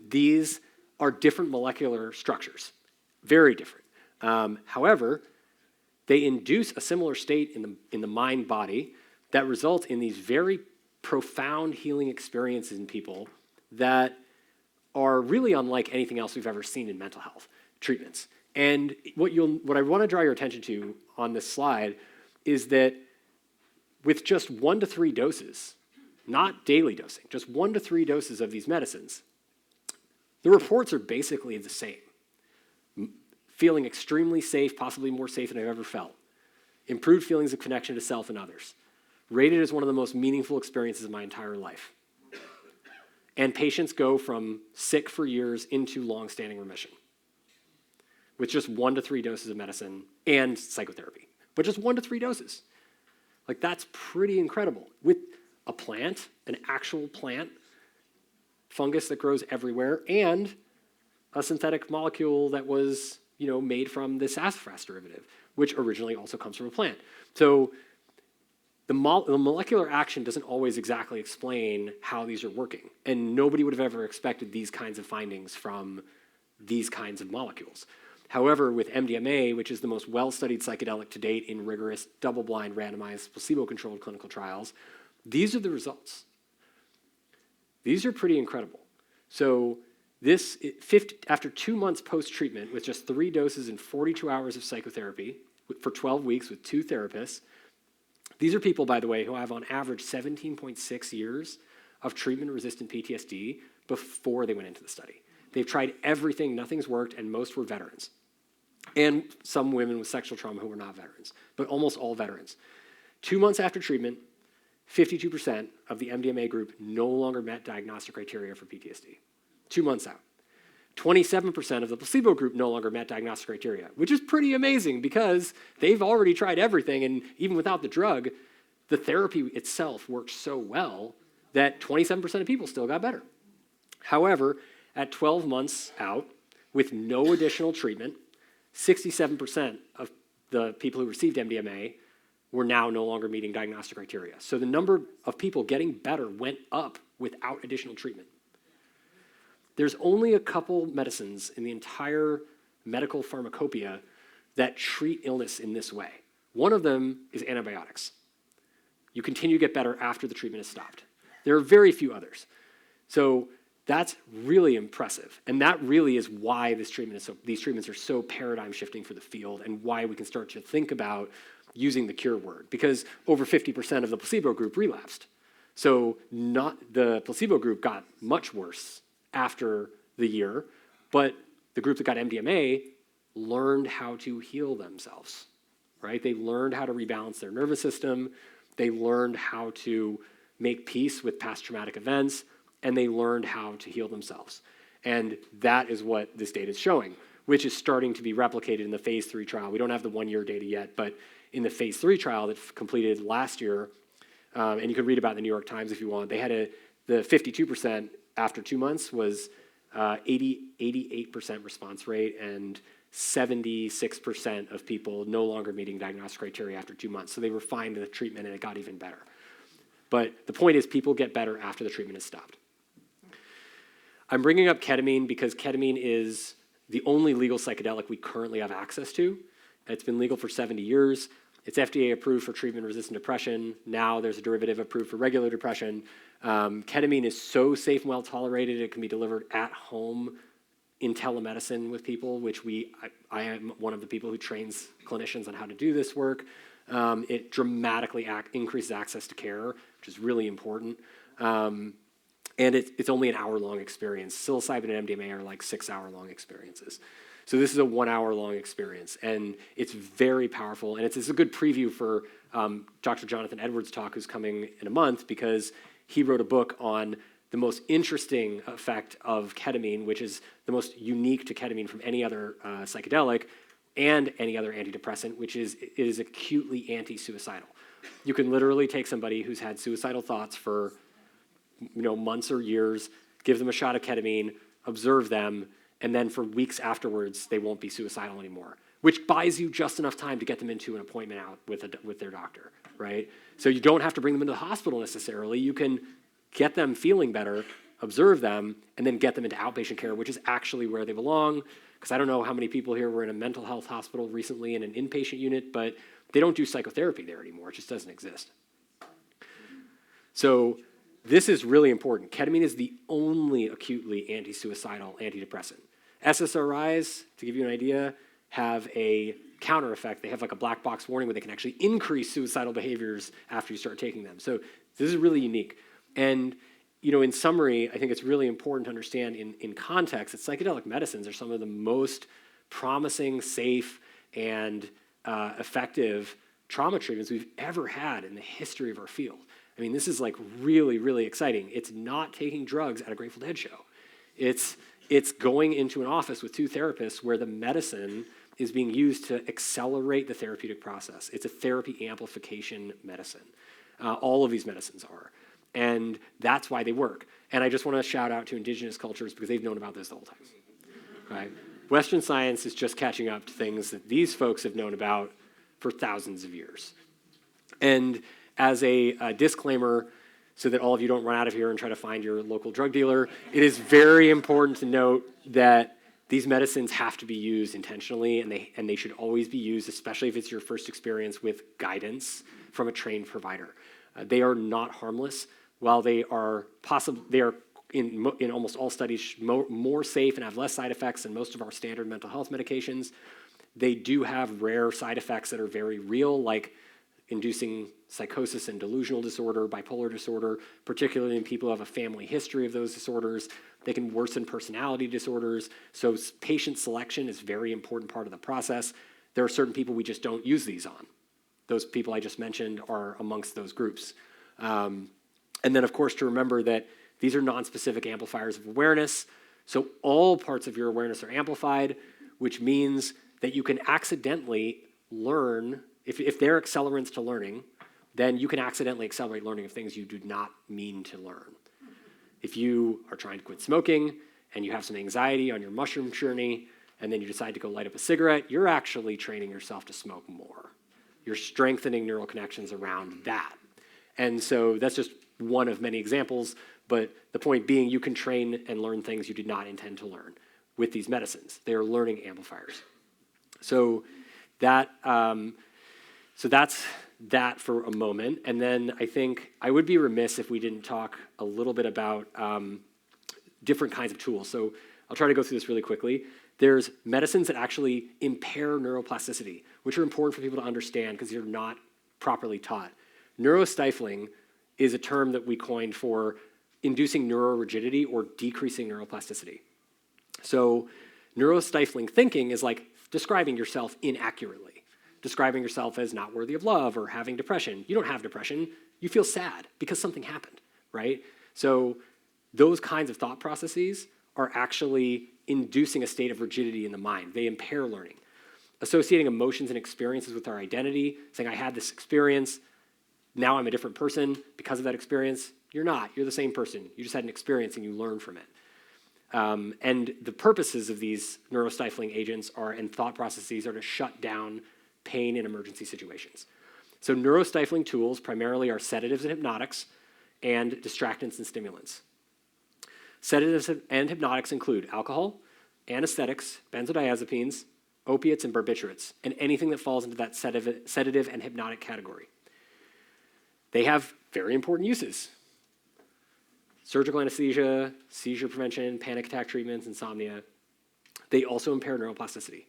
[SPEAKER 2] these are different molecular structures, very different. However, they induce a similar state in the mind-body that results in these very profound healing experiences in people that are really unlike anything else we've ever seen in mental health treatments. And what I want to draw your attention to on this slide is that with just 1 to 3 doses, not daily dosing, just 1 to 3 doses of these medicines, the reports are basically the same. feeling extremely safe, possibly more safe than I've ever felt. Improved feelings of connection to self and others. Rated as one of the most meaningful experiences of my entire life. And patients go from sick for years into long-standing remission with just 1 to 3 doses of medicine and psychotherapy, but just 1 to 3 doses. Like, that's pretty incredible. With a plant, an actual plant, fungus that grows everywhere, and a synthetic molecule that was, made from the sassafras derivative, which originally also comes from a plant. So the molecular action doesn't always exactly explain how these are working, and nobody would have ever expected these kinds of findings from these kinds of molecules. However, with MDMA, which is the most well-studied psychedelic to date in rigorous, double-blind, randomized, placebo-controlled clinical trials, these are the results. These are pretty incredible. So after 2 months post-treatment with just 3 doses and 42 hours of psychotherapy for 12 weeks with 2 therapists, these are people, by the way, who have on average 17.6 years of treatment-resistant PTSD before they went into the study. They've tried everything, nothing's worked, and most were veterans. And some women with sexual trauma who were not veterans, but almost all veterans. 2 months after treatment, 52% of the MDMA group no longer met diagnostic criteria for PTSD. 2 months out. 27% of the placebo group no longer met diagnostic criteria, which is pretty amazing because they've already tried everything, and even without the drug, the therapy itself worked so well that 27% of people still got better. However, at 12 months out, with no additional treatment, 67% of the people who received MDMA were now no longer meeting diagnostic criteria. So the number of people getting better went up without additional treatment. There's only a couple medicines in the entire medical pharmacopoeia that treat illness in this way. One of them is antibiotics. You continue to get better after the treatment is stopped. There are very few others. So that's really impressive. And that really is why these treatments are so paradigm shifting for the field, and why we can start to think about using the cure word, because over 50% of the placebo group relapsed. So the placebo group got much worse after the year, but the group that got MDMA learned how to heal themselves, right? They learned how to rebalance their nervous system. They learned how to make peace with past traumatic events, and they learned how to heal themselves. And that is what this data is showing, which is starting to be replicated in the phase 3 trial. We don't have the 1-year data yet, but in the phase 3 trial that completed last year, and you can read about it in the New York Times if you want, they had the 52% after 2 months was 88% response rate, and 76% of people no longer meeting diagnostic criteria after 2 months. So they refined the treatment and it got even better. But the point is, people get better after the treatment is stopped. I'm bringing up ketamine because ketamine is the only legal psychedelic we currently have access to. It's been legal for 70 years. It's FDA approved for treatment-resistant depression. Now there's a derivative approved for regular depression. Ketamine is so safe and well-tolerated, it can be delivered at home in telemedicine with people, which I am one of the people who trains clinicians on how to do this work. It dramatically increases access to care, which is really important. And it's only an hour-long experience. Psilocybin and MDMA are like 6-hour-long experiences. So this is a 1-hour-long experience, and it's very powerful. And it's a good preview for Dr. Jonathan Edwards' talk, who's coming in a month, because he wrote a book on the most interesting effect of ketamine, which is the most unique to ketamine from any other psychedelic and any other antidepressant, which is it is acutely anti-suicidal. You can literally take somebody who's had suicidal thoughts for months or years, give them a shot of ketamine, observe them, and then for weeks afterwards, they won't be suicidal anymore, which buys you just enough time to get them into an appointment out with their doctor, right? So you don't have to bring them into the hospital necessarily. You can get them feeling better, observe them, and then get them into outpatient care, which is actually where they belong. Because I don't know how many people here were in a mental health hospital recently in an inpatient unit, but they don't do psychotherapy there anymore. It just doesn't exist. So this is really important. Ketamine is the only acutely anti-suicidal antidepressant. SSRIs, to give you an idea, have a counter effect. They have like a black box warning where they can actually increase suicidal behaviors after you start taking them. So this is really unique. And in summary, I think it's really important to understand in context that psychedelic medicines are some of the most promising, safe, and effective trauma treatments we've ever had in the history of our field. I mean, this is like really, really exciting. It's not taking drugs at a Grateful Dead show. It's going into an office with two therapists where the medicine is being used to accelerate the therapeutic process. It's a therapy amplification medicine. All of these medicines are. And that's why they work. And I just want to shout out to indigenous cultures because they've known about this the whole time. Right? Western science is just catching up to things that these folks have known about for thousands of years. And as a disclaimer, so that all of you don't run out of here and try to find your local drug dealer, it is very important to note that these medicines have to be used intentionally, and they should always be used, especially if it's your first experience with guidance from a trained provider. They are not harmless. While they are in almost all studies more safe and have less side effects than most of our standard mental health medications. They do have rare side effects that are very real, like inducing psychosis and delusional disorder, bipolar disorder, particularly in people who have a family history of those disorders. They can worsen personality disorders. So patient selection is a very important part of the process. There are certain people we just don't use these on. Those people I just mentioned are amongst those groups. And then, of course, to remember that these are non-specific amplifiers of awareness. So all parts of your awareness are amplified, which means that you can accidentally learn. If they're accelerants to learning, then you can accidentally accelerate learning of things you do not mean to learn. If you are trying to quit smoking and you have some anxiety on your mushroom journey, and then you decide to go light up a cigarette, you're actually training yourself to smoke more. You're strengthening neural connections around that. And so that's just one of many examples, but the point being you can train and learn things you did not intend to learn with these medicines. They are learning amplifiers. So that's that for a moment. And then I think I would be remiss if we didn't talk a little bit about different kinds of tools. So I'll try to go through this really quickly. There's medicines that actually impair neuroplasticity, which are important for people to understand because they're not properly taught. Neurostifling is a term that we coined for inducing neurorigidity or decreasing neuroplasticity. So neurostifling thinking is like describing yourself inaccurately, describing yourself as not worthy of love or having depression. You don't have depression. You feel sad because something happened, right? So those kinds of thought processes are actually inducing a state of rigidity in the mind. They impair learning. Associating emotions and experiences with our identity, saying I had this experience, now I'm a different person because of that experience. You're not. You're the same person. You just had an experience and you learn from it. And the purposes of these neurostifling agents and thought processes are to shut down pain in emergency situations. So neurostifling tools primarily are sedatives and hypnotics and distractants and stimulants. Sedatives and hypnotics include alcohol, anesthetics, benzodiazepines, opiates, and barbiturates, and anything that falls into that sedative and hypnotic category. They have very important uses. Surgical anesthesia, seizure prevention, panic attack treatments, insomnia. They also impair neuroplasticity.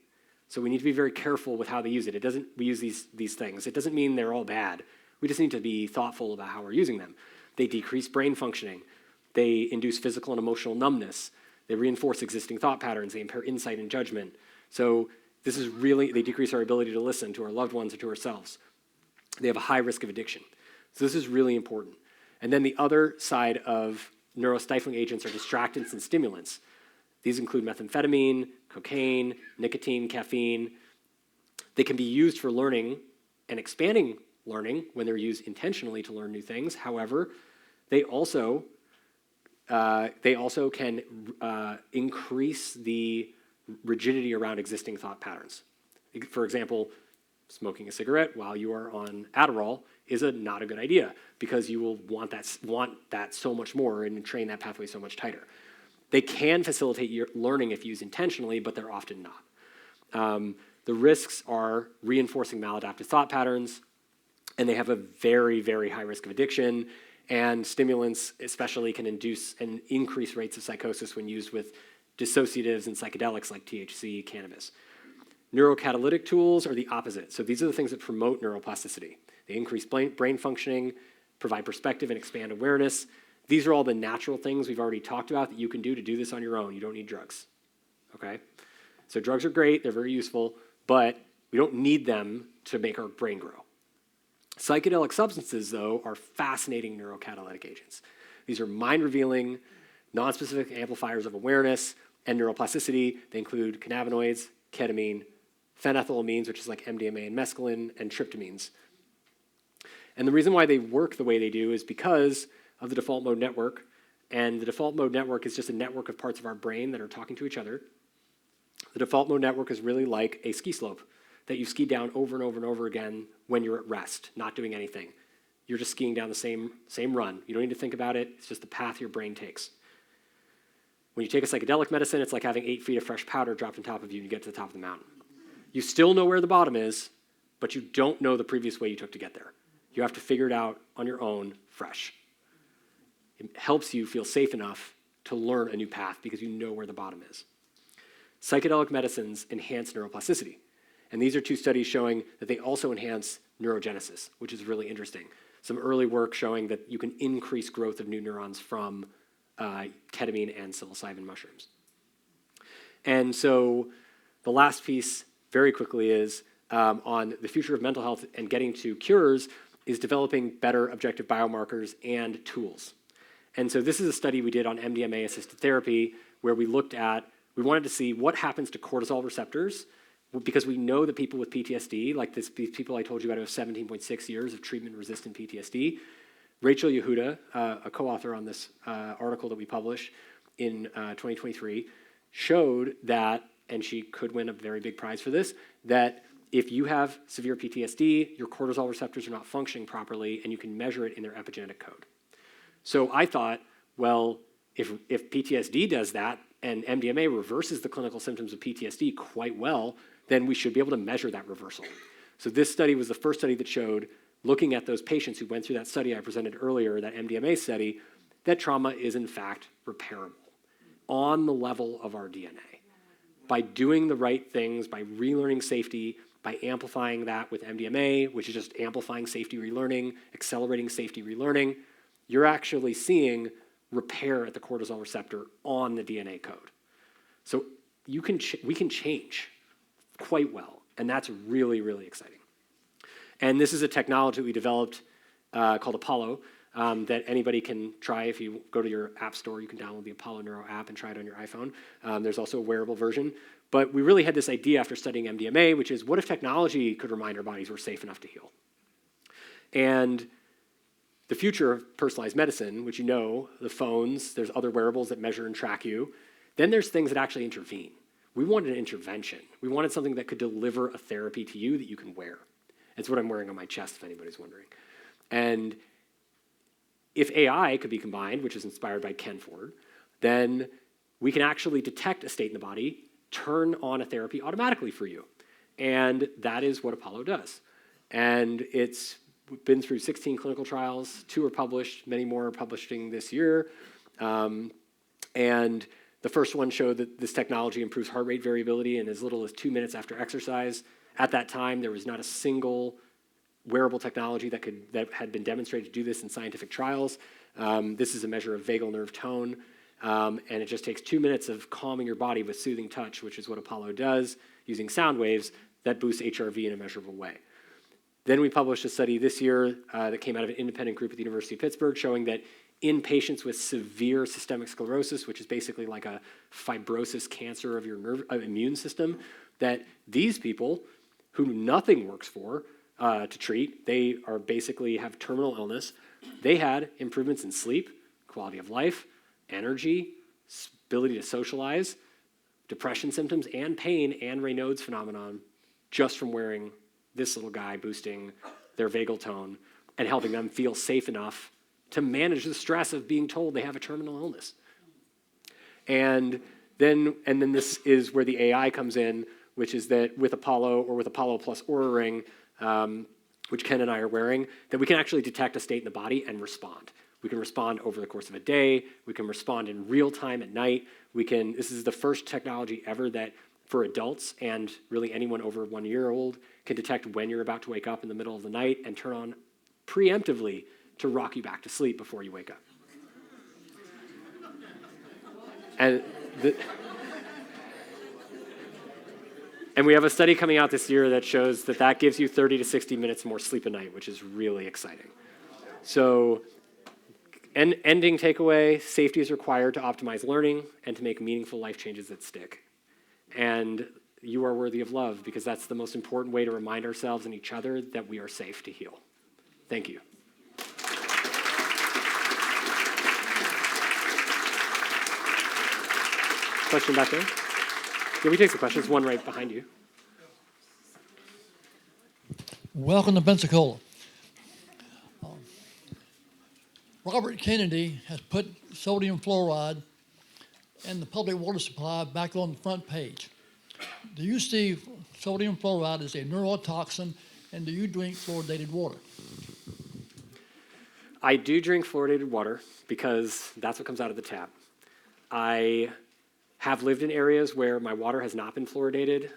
[SPEAKER 2] So we need to be very careful with how they use it. We use these things. It doesn't mean they're all bad. We just need to be thoughtful about how we're using them. They decrease brain functioning. They induce physical and emotional numbness. They reinforce existing thought patterns. They impair insight and judgment. So they decrease our ability to listen to our loved ones or to ourselves. They have a high risk of addiction. So this is really important. And then the other side of neurostifling agents are distractants and stimulants. These include methamphetamine, cocaine, nicotine, caffeine. They can be used for learning and expanding learning when they're used intentionally to learn new things. However, they also can increase the rigidity around existing thought patterns. For example, smoking a cigarette while you are on Adderall is not a good idea because you will want that so much more and train that pathway so much tighter. They can facilitate your learning if used intentionally, but they're often not. The risks are reinforcing maladaptive thought patterns, and they have a very, very high risk of addiction, and stimulants especially can induce and increase rates of psychosis when used with dissociatives and psychedelics like THC, cannabis. Neurocatalytic tools are the opposite. So these are the things that promote neuroplasticity. They increase brain functioning, provide perspective, and expand awareness. These are all the natural things we've already talked about that you can do to do this on your own. You don't need drugs, okay? So drugs are great, they're very useful, but we don't need them to make our brain grow. Psychedelic substances, though, are fascinating neurocatalytic agents. These are mind-revealing, non-specific amplifiers of awareness and neuroplasticity. They include cannabinoids, ketamine, phenethylamines, which is like MDMA and mescaline, and tryptamines. And the reason why they work the way they do is because of the default mode network. And the default mode network is just a network of parts of our brain that are talking to each other. The default mode network is really like a ski slope that you ski down over and over and over again when you're at rest, not doing anything. You're just skiing down the same run. You don't need to think about it. It's just the path your brain takes. When you take a psychedelic medicine, it's like having 8 feet of fresh powder dropped on top of you and you get to the top of the mountain. You still know where the bottom is, but you don't know the previous way you took to get there. You have to figure it out on your own, fresh. It helps you feel safe enough to learn a new path because you know where the bottom is. Psychedelic medicines enhance neuroplasticity. And these are 2 studies showing that they also enhance neurogenesis, which is really interesting. Some early work showing that you can increase growth of new neurons from ketamine and psilocybin mushrooms. And so the last piece, very quickly, is on the future of mental health and getting to cures is developing better objective biomarkers and tools. And so this is a study we did on MDMA-assisted therapy where we wanted to see what happens to cortisol receptors because we know that people with PTSD, like these people I told you about who have 17.6 years of treatment-resistant PTSD, Rachel Yehuda, a co-author on this article that we published in 2023, showed that, and she could win a very big prize for this, that if you have severe PTSD, your cortisol receptors are not functioning properly, and you can measure it in their epigenetic code. So I thought, well, if PTSD does that, and MDMA reverses the clinical symptoms of PTSD quite well, then we should be able to measure that reversal. So this study was the first study that showed, looking at those patients who went through that study I presented earlier, that MDMA study, that trauma is in fact repairable on the level of our DNA. By doing the right things, by relearning safety, by amplifying that with MDMA, which is just amplifying safety relearning, accelerating safety relearning, you're actually seeing repair at the cortisol receptor on the DNA code. So we can change quite well, and that's really, really exciting. And this is a technology that we developed called Apollo that anybody can try. If you go to your app store, you can download the Apollo Neuro app and try it on your iPhone. There's also a wearable version. But we really had this idea after studying MDMA, which is what if technology could remind our bodies we're safe enough to heal? And the future of personalized medicine, which you know, the phones, there's other wearables that measure and track you. Then there's things that actually intervene. We wanted an intervention. We wanted something that could deliver a therapy to you that you can wear. It's what I'm wearing on my chest, if anybody's wondering. And if AI could be combined, which is inspired by Ken Ford, then we can actually detect a state in the body, turn on a therapy automatically for you. And that is what Apollo does. And it's been through 16 clinical trials, 2 are published, many more are publishing this year. And the first one showed that this technology improves heart rate variability in as little as 2 minutes after exercise. At that time, there was not a single wearable technology that had been demonstrated to do this in scientific trials. This is a measure of vagal nerve tone, and it just takes 2 minutes of calming your body with soothing touch, which is what Apollo does, using sound waves that boosts HRV in a measurable way. Then we published a study this year that came out of an independent group at the University of Pittsburgh showing that in patients with severe systemic sclerosis, which is basically like a fibrosis cancer of your immune system, that these people who nothing works for to treat, they are basically have terminal illness, they had improvements in sleep, quality of life, energy, ability to socialize, depression symptoms, and pain, and Raynaud's phenomenon, just from wearing this little guy boosting their vagal tone and helping them feel safe enough to manage the stress of being told they have a terminal illness. And then this is where the AI comes in, which is that with Apollo or with Apollo plus Oura Ring, which Ken and I are wearing, that we can actually detect a state in the body and respond. We can respond over the course of a day. We can respond in real time at night. This is the first technology ever that for adults and really anyone over 1 year old can detect when you're about to wake up in the middle of the night and turn on preemptively to rock you back to sleep before you wake up. And And we have a study coming out this year that shows that that gives you 30 to 60 minutes more sleep a night, which is really exciting. So ending takeaway, safety is required to optimize learning and to make meaningful life changes that stick. And you are worthy of love because that's the most important way to remind ourselves and each other that we are safe to heal. Thank you. Question back there? Yeah, we take some questions. One right behind you.
[SPEAKER 3] Welcome to Pensacola. Robert Kennedy has put sodium fluoride and the public water supply back on the front page. Do you see sodium fluoride as a neurotoxin, and do you drink fluoridated water?
[SPEAKER 2] I do drink fluoridated water because that's what comes out of the tap. I have lived in areas where my water has not been fluoridated,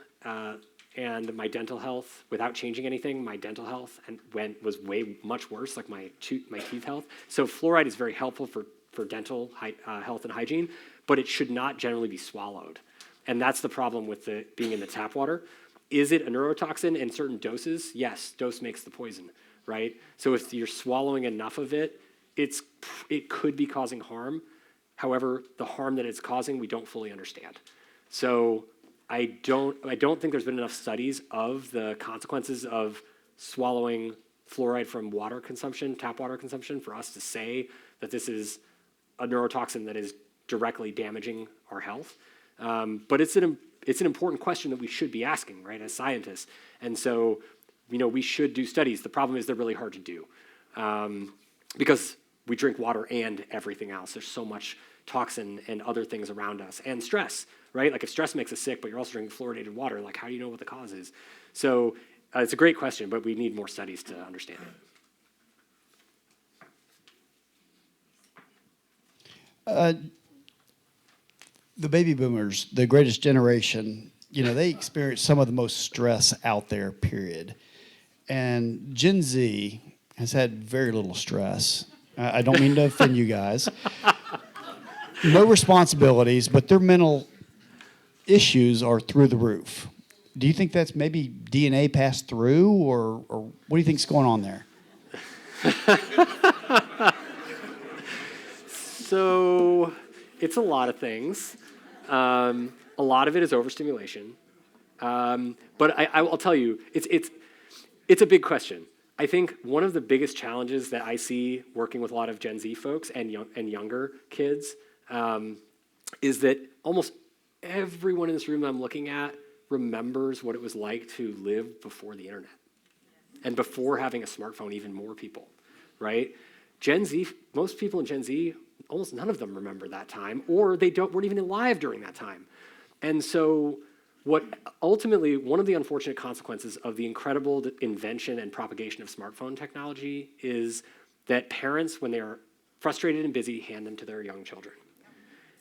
[SPEAKER 2] and my dental health, without changing anything, my dental health was way much worse, like my teeth health. So fluoride is very helpful for dental health and hygiene, but it should not generally be swallowed. And that's the problem with being in the tap water. Is it a neurotoxin in certain doses? Yes, dose makes the poison, right? So if you're swallowing enough of it, it could be causing harm. However, the harm that it's causing, we don't fully understand. So I don't think there's been enough studies of the consequences of swallowing fluoride from water consumption, tap water consumption, for us to say that this is a neurotoxin that is directly damaging our health. But it's an important question that we should be asking, right, as scientists. And so, we should do studies. The problem is they're really hard to do because we drink water and everything else. There's so much toxin and other things around us, and stress, right? Like if stress makes us sick, but you're also drinking fluoridated water, like how do you know what the cause is? So it's a great question, but we need more studies to understand
[SPEAKER 4] it. The baby boomers, the greatest generation, they experience some of the most stress out there, period. And Gen Z has had very little stress. I don't mean to offend you guys. No responsibilities, but their mental issues are through the roof. Do you think that's maybe DNA passed through, or what do you think's going on there?
[SPEAKER 2] So it's a lot of things. A lot of it is overstimulation. But I'll tell you, it's a big question. I think one of the biggest challenges that I see working with a lot of Gen Z folks and younger kids is that almost everyone in this room that I'm looking at remembers what it was like to live before the internet and before having a smartphone, even more people, right? Gen Z, most people in Gen Z, almost none of them remember that time, or they weren't even alive during that time. And so what ultimately, one of the unfortunate consequences of the incredible invention and propagation of smartphone technology is that parents, when they are frustrated and busy, hand them to their young children.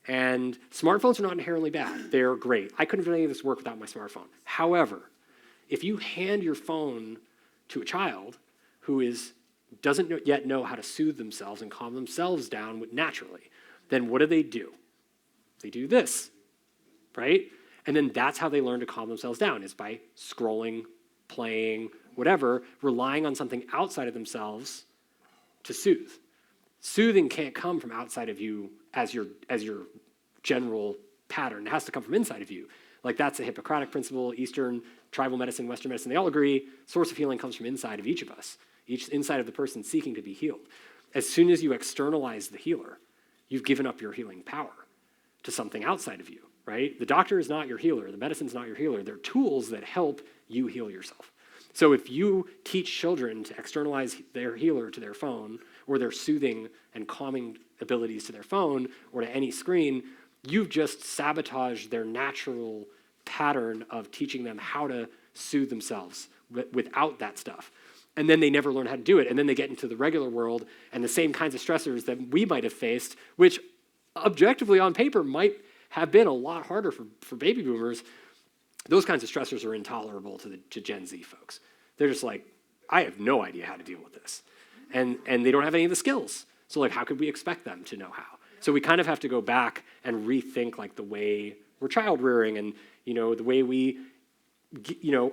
[SPEAKER 2] And smartphones are not inherently bad. They're great. I couldn't do any of this work without my smartphone. However, if you hand your phone to a child who doesn't yet know how to soothe themselves and calm themselves down naturally, then what do? They do this, right? And then that's how they learn to calm themselves down, is by scrolling, playing, whatever, relying on something outside of themselves to soothe. Soothing can't come from outside of you as your general pattern. It has to come from inside of you. Like that's a Hippocratic principle, Eastern, tribal medicine, Western medicine, they all agree, source of healing comes from inside of each of us, each inside of the person seeking to be healed. As soon as you externalize the healer, you've given up your healing power to something outside of you, right? The doctor is not your healer, the medicine's not your healer. They're tools that help you heal yourself. So if you teach children to externalize their healer to their phone, or their soothing and calming abilities to their phone, or to any screen, you've just sabotaged their natural pattern of teaching them how to soothe themselves without that stuff. And then they never learn how to do it. And then they get into the regular world and the same kinds of stressors that we might have faced, which objectively on paper might have been a lot harder for baby boomers. Those kinds of stressors are intolerable to Gen Z folks. They're just like, I have no idea how to deal with this. And they don't have any of the skills. So like, how could we expect them to know how? So we kind of have to go back and rethink like the way we're child rearing and, the way we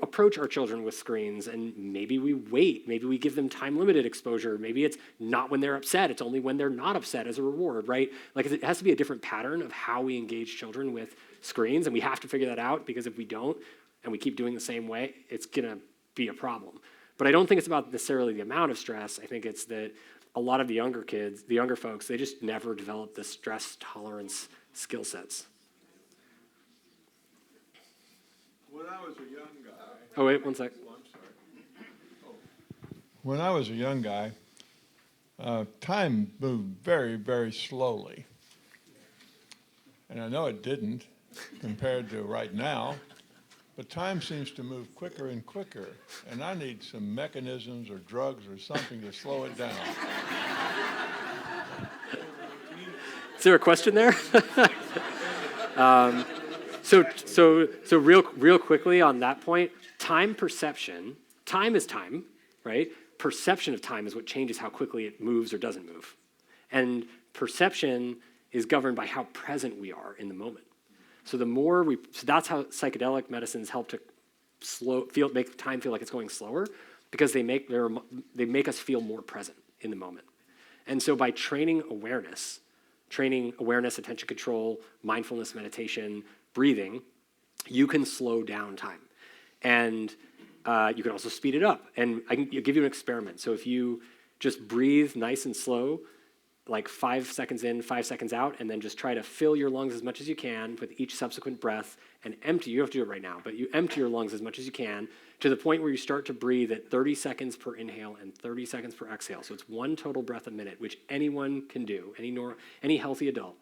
[SPEAKER 2] approach our children with screens, and maybe we wait, maybe we give them time-limited exposure, maybe it's not when they're upset, it's only when they're not upset as a reward, right? Like it has to be a different pattern of how we engage children with screens, and we have to figure that out, because if we don't, and we keep doing the same way, it's gonna be a problem. But I don't think it's about necessarily the amount of stress. I think it's that a lot of the younger kids, the younger folks, they just never develop the stress tolerance skill sets.
[SPEAKER 5] When I was a young guy.
[SPEAKER 2] Oh, wait, one sec.
[SPEAKER 5] Oh, I'm sorry. When I was a young guy, time moved very, very slowly. And I know it didn't compared to right now, but time seems to move quicker and quicker. And I need some mechanisms or drugs or something to slow it down.
[SPEAKER 2] Is there a question there? So real quickly on that point, time perception, time is time, right? Perception of time is what changes how quickly it moves or doesn't move. And perception is governed by how present we are in the moment. So that's how psychedelic medicines help to make time feel like it's going slower, because they make us feel more present in the moment. And so by training awareness, attention control, mindfulness, meditation, breathing, you can slow down time. And you can also speed it up. And I can give you an experiment. So if you just breathe nice and slow, like 5 seconds in, 5 seconds out, and then just try to fill your lungs as much as you can with each subsequent breath, and empty, you don't have to do it right now, but you empty your lungs as much as you can to the point where you start to breathe at 30 seconds per inhale and 30 seconds per exhale. So it's 1 total breath a minute, which anyone can do, any healthy adult.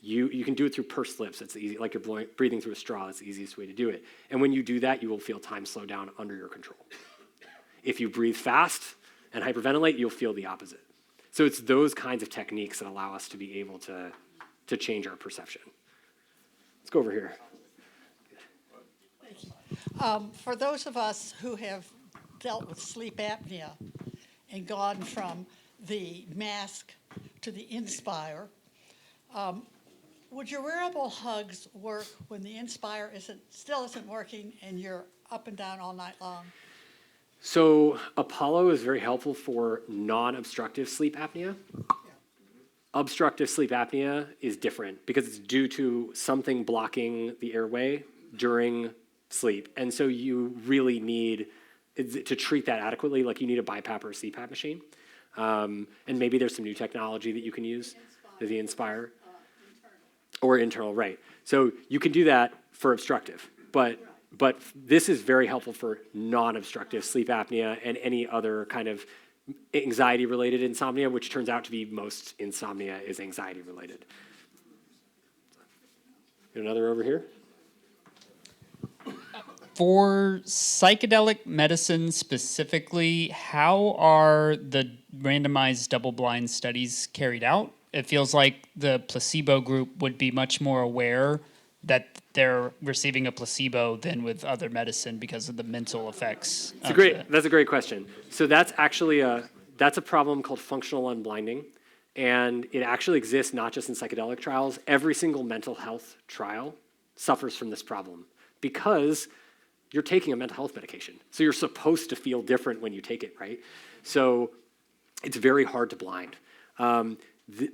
[SPEAKER 2] You can do it through pursed lips. It's easy, like you're breathing through a straw. That's the easiest way to do it. And when you do that, you will feel time slow down under your control. If you breathe fast and hyperventilate, you'll feel the opposite. So it's those kinds of techniques that allow us to be able to change our perception. Let's go over here.
[SPEAKER 6] For those of us who have dealt with sleep apnea and gone from the mask to the Inspire, would your wearable hugs work when the Inspire still isn't working and you're up and down all night long?
[SPEAKER 2] So Apollo is very helpful for non-obstructive sleep apnea. Yeah. Obstructive sleep apnea is different because it's due to something blocking the airway during sleep. And so you really need to treat that adequately, like you need a BiPAP or a CPAP machine. And maybe there's some new technology that you can use, the Inspire. Or internal, right. So you can do that for obstructive, but this is very helpful for non-obstructive sleep apnea and any other kind of anxiety-related insomnia, which turns out to be most insomnia is anxiety-related. Another over here.
[SPEAKER 7] For psychedelic medicine specifically, how are the randomized double-blind studies carried out? It feels like the placebo group would be much more aware that they're receiving a placebo than with other medicine because of the mental effects.
[SPEAKER 2] That's a great question. So that's actually a problem called functional unblinding, and it actually exists not just in psychedelic trials. Every single mental health trial suffers from this problem because you're taking a mental health medication. So you're supposed to feel different when you take it, right? So it's very hard to blind.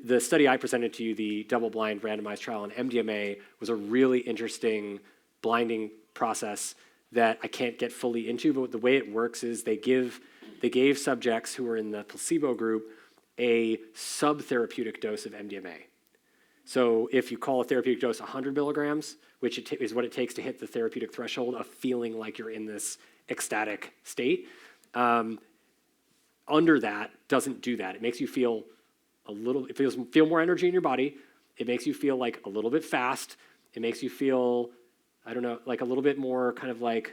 [SPEAKER 2] The study I presented to you, the double-blind randomized trial on MDMA, was a really interesting blinding process that I can't get fully into, but the way it works is they gave subjects who were in the placebo group a subtherapeutic dose of MDMA. So if you call a therapeutic dose 100 milligrams, which is what it takes to hit the therapeutic threshold of feeling like you're in this ecstatic state, under that doesn't do that. It makes you feel feel more energy in your body. It makes you feel like a little bit fast. It makes you feel, I don't know, like a little bit more kind of like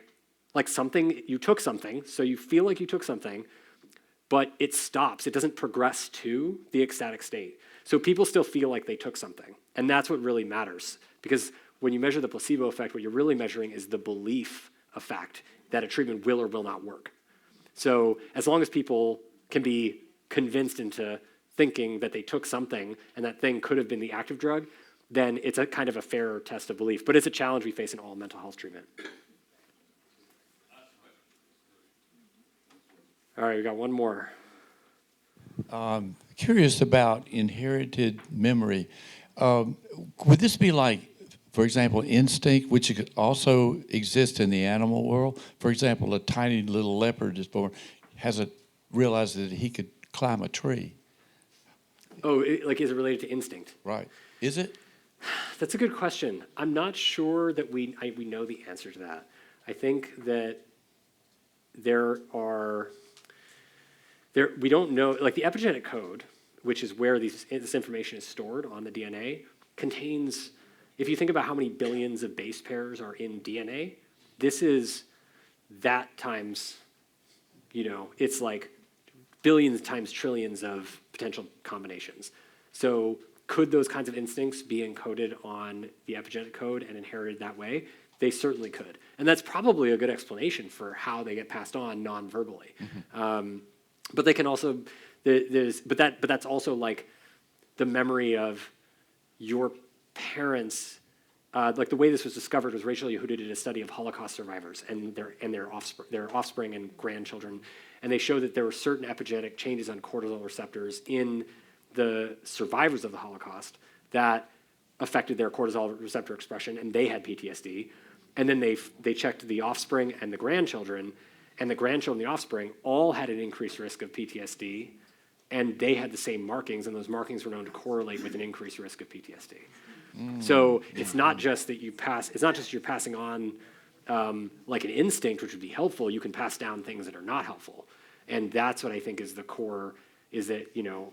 [SPEAKER 2] something, you took something, so you feel like you took something, but it stops. It doesn't progress to the ecstatic state. So people still feel like they took something. And that's what really matters. Because when you measure the placebo effect, what you're really measuring is the belief effect that a treatment will or will not work. So as long as people can be convinced into thinking that they took something and that thing could have been the active drug, then it's a kind of a fair test of belief. But it's a challenge we face in all mental health treatment. All right, we got one more.
[SPEAKER 8] Curious about inherited memory. Would this be like, for example, instinct, which also exists in the animal world? For example, a tiny little leopard is born, hasn't realized that he could climb a tree.
[SPEAKER 2] Oh, is it related to instinct?
[SPEAKER 8] Right. Is it?
[SPEAKER 2] That's a good question. I'm not sure that we know the answer to that. I think that we don't know, like the epigenetic code, which is where this information is stored on the DNA, contains, if you think about how many billions of base pairs are in DNA, this is that times, it's like billions times trillions of potential combinations. So could those kinds of instincts be encoded on the epigenetic code and inherited that way? They certainly could. And that's probably a good explanation for how they get passed on non-verbally. Mm-hmm. But they can also, but that's also like the memory of your parents. Like the way this was discovered was Rachel Yehuda did a study of Holocaust survivors and their offspring and grandchildren, and they showed that there were certain epigenetic changes on cortisol receptors in the survivors of the Holocaust that affected their cortisol receptor expression, and they had PTSD. And then they checked the offspring and the grandchildren, and the grandchildren and the offspring all had an increased risk of PTSD, and they had the same markings, and those markings were known to correlate with an increased risk of PTSD. So it's not just that it's not just you're passing on like an instinct, which would be helpful. You can pass down things that are not helpful. And that's what I think is the core, is that,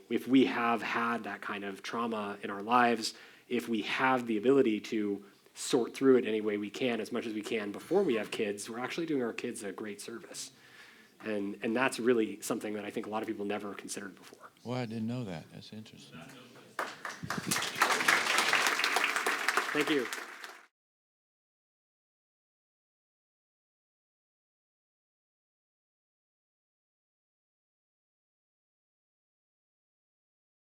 [SPEAKER 2] if we have had that kind of trauma in our lives, if we have the ability to sort through it any way we can, as much as we can before we have kids, we're actually doing our kids a great service. And that's really something that I think a lot of people never considered before.
[SPEAKER 8] Well, I didn't know that. That's interesting.
[SPEAKER 2] Thank you.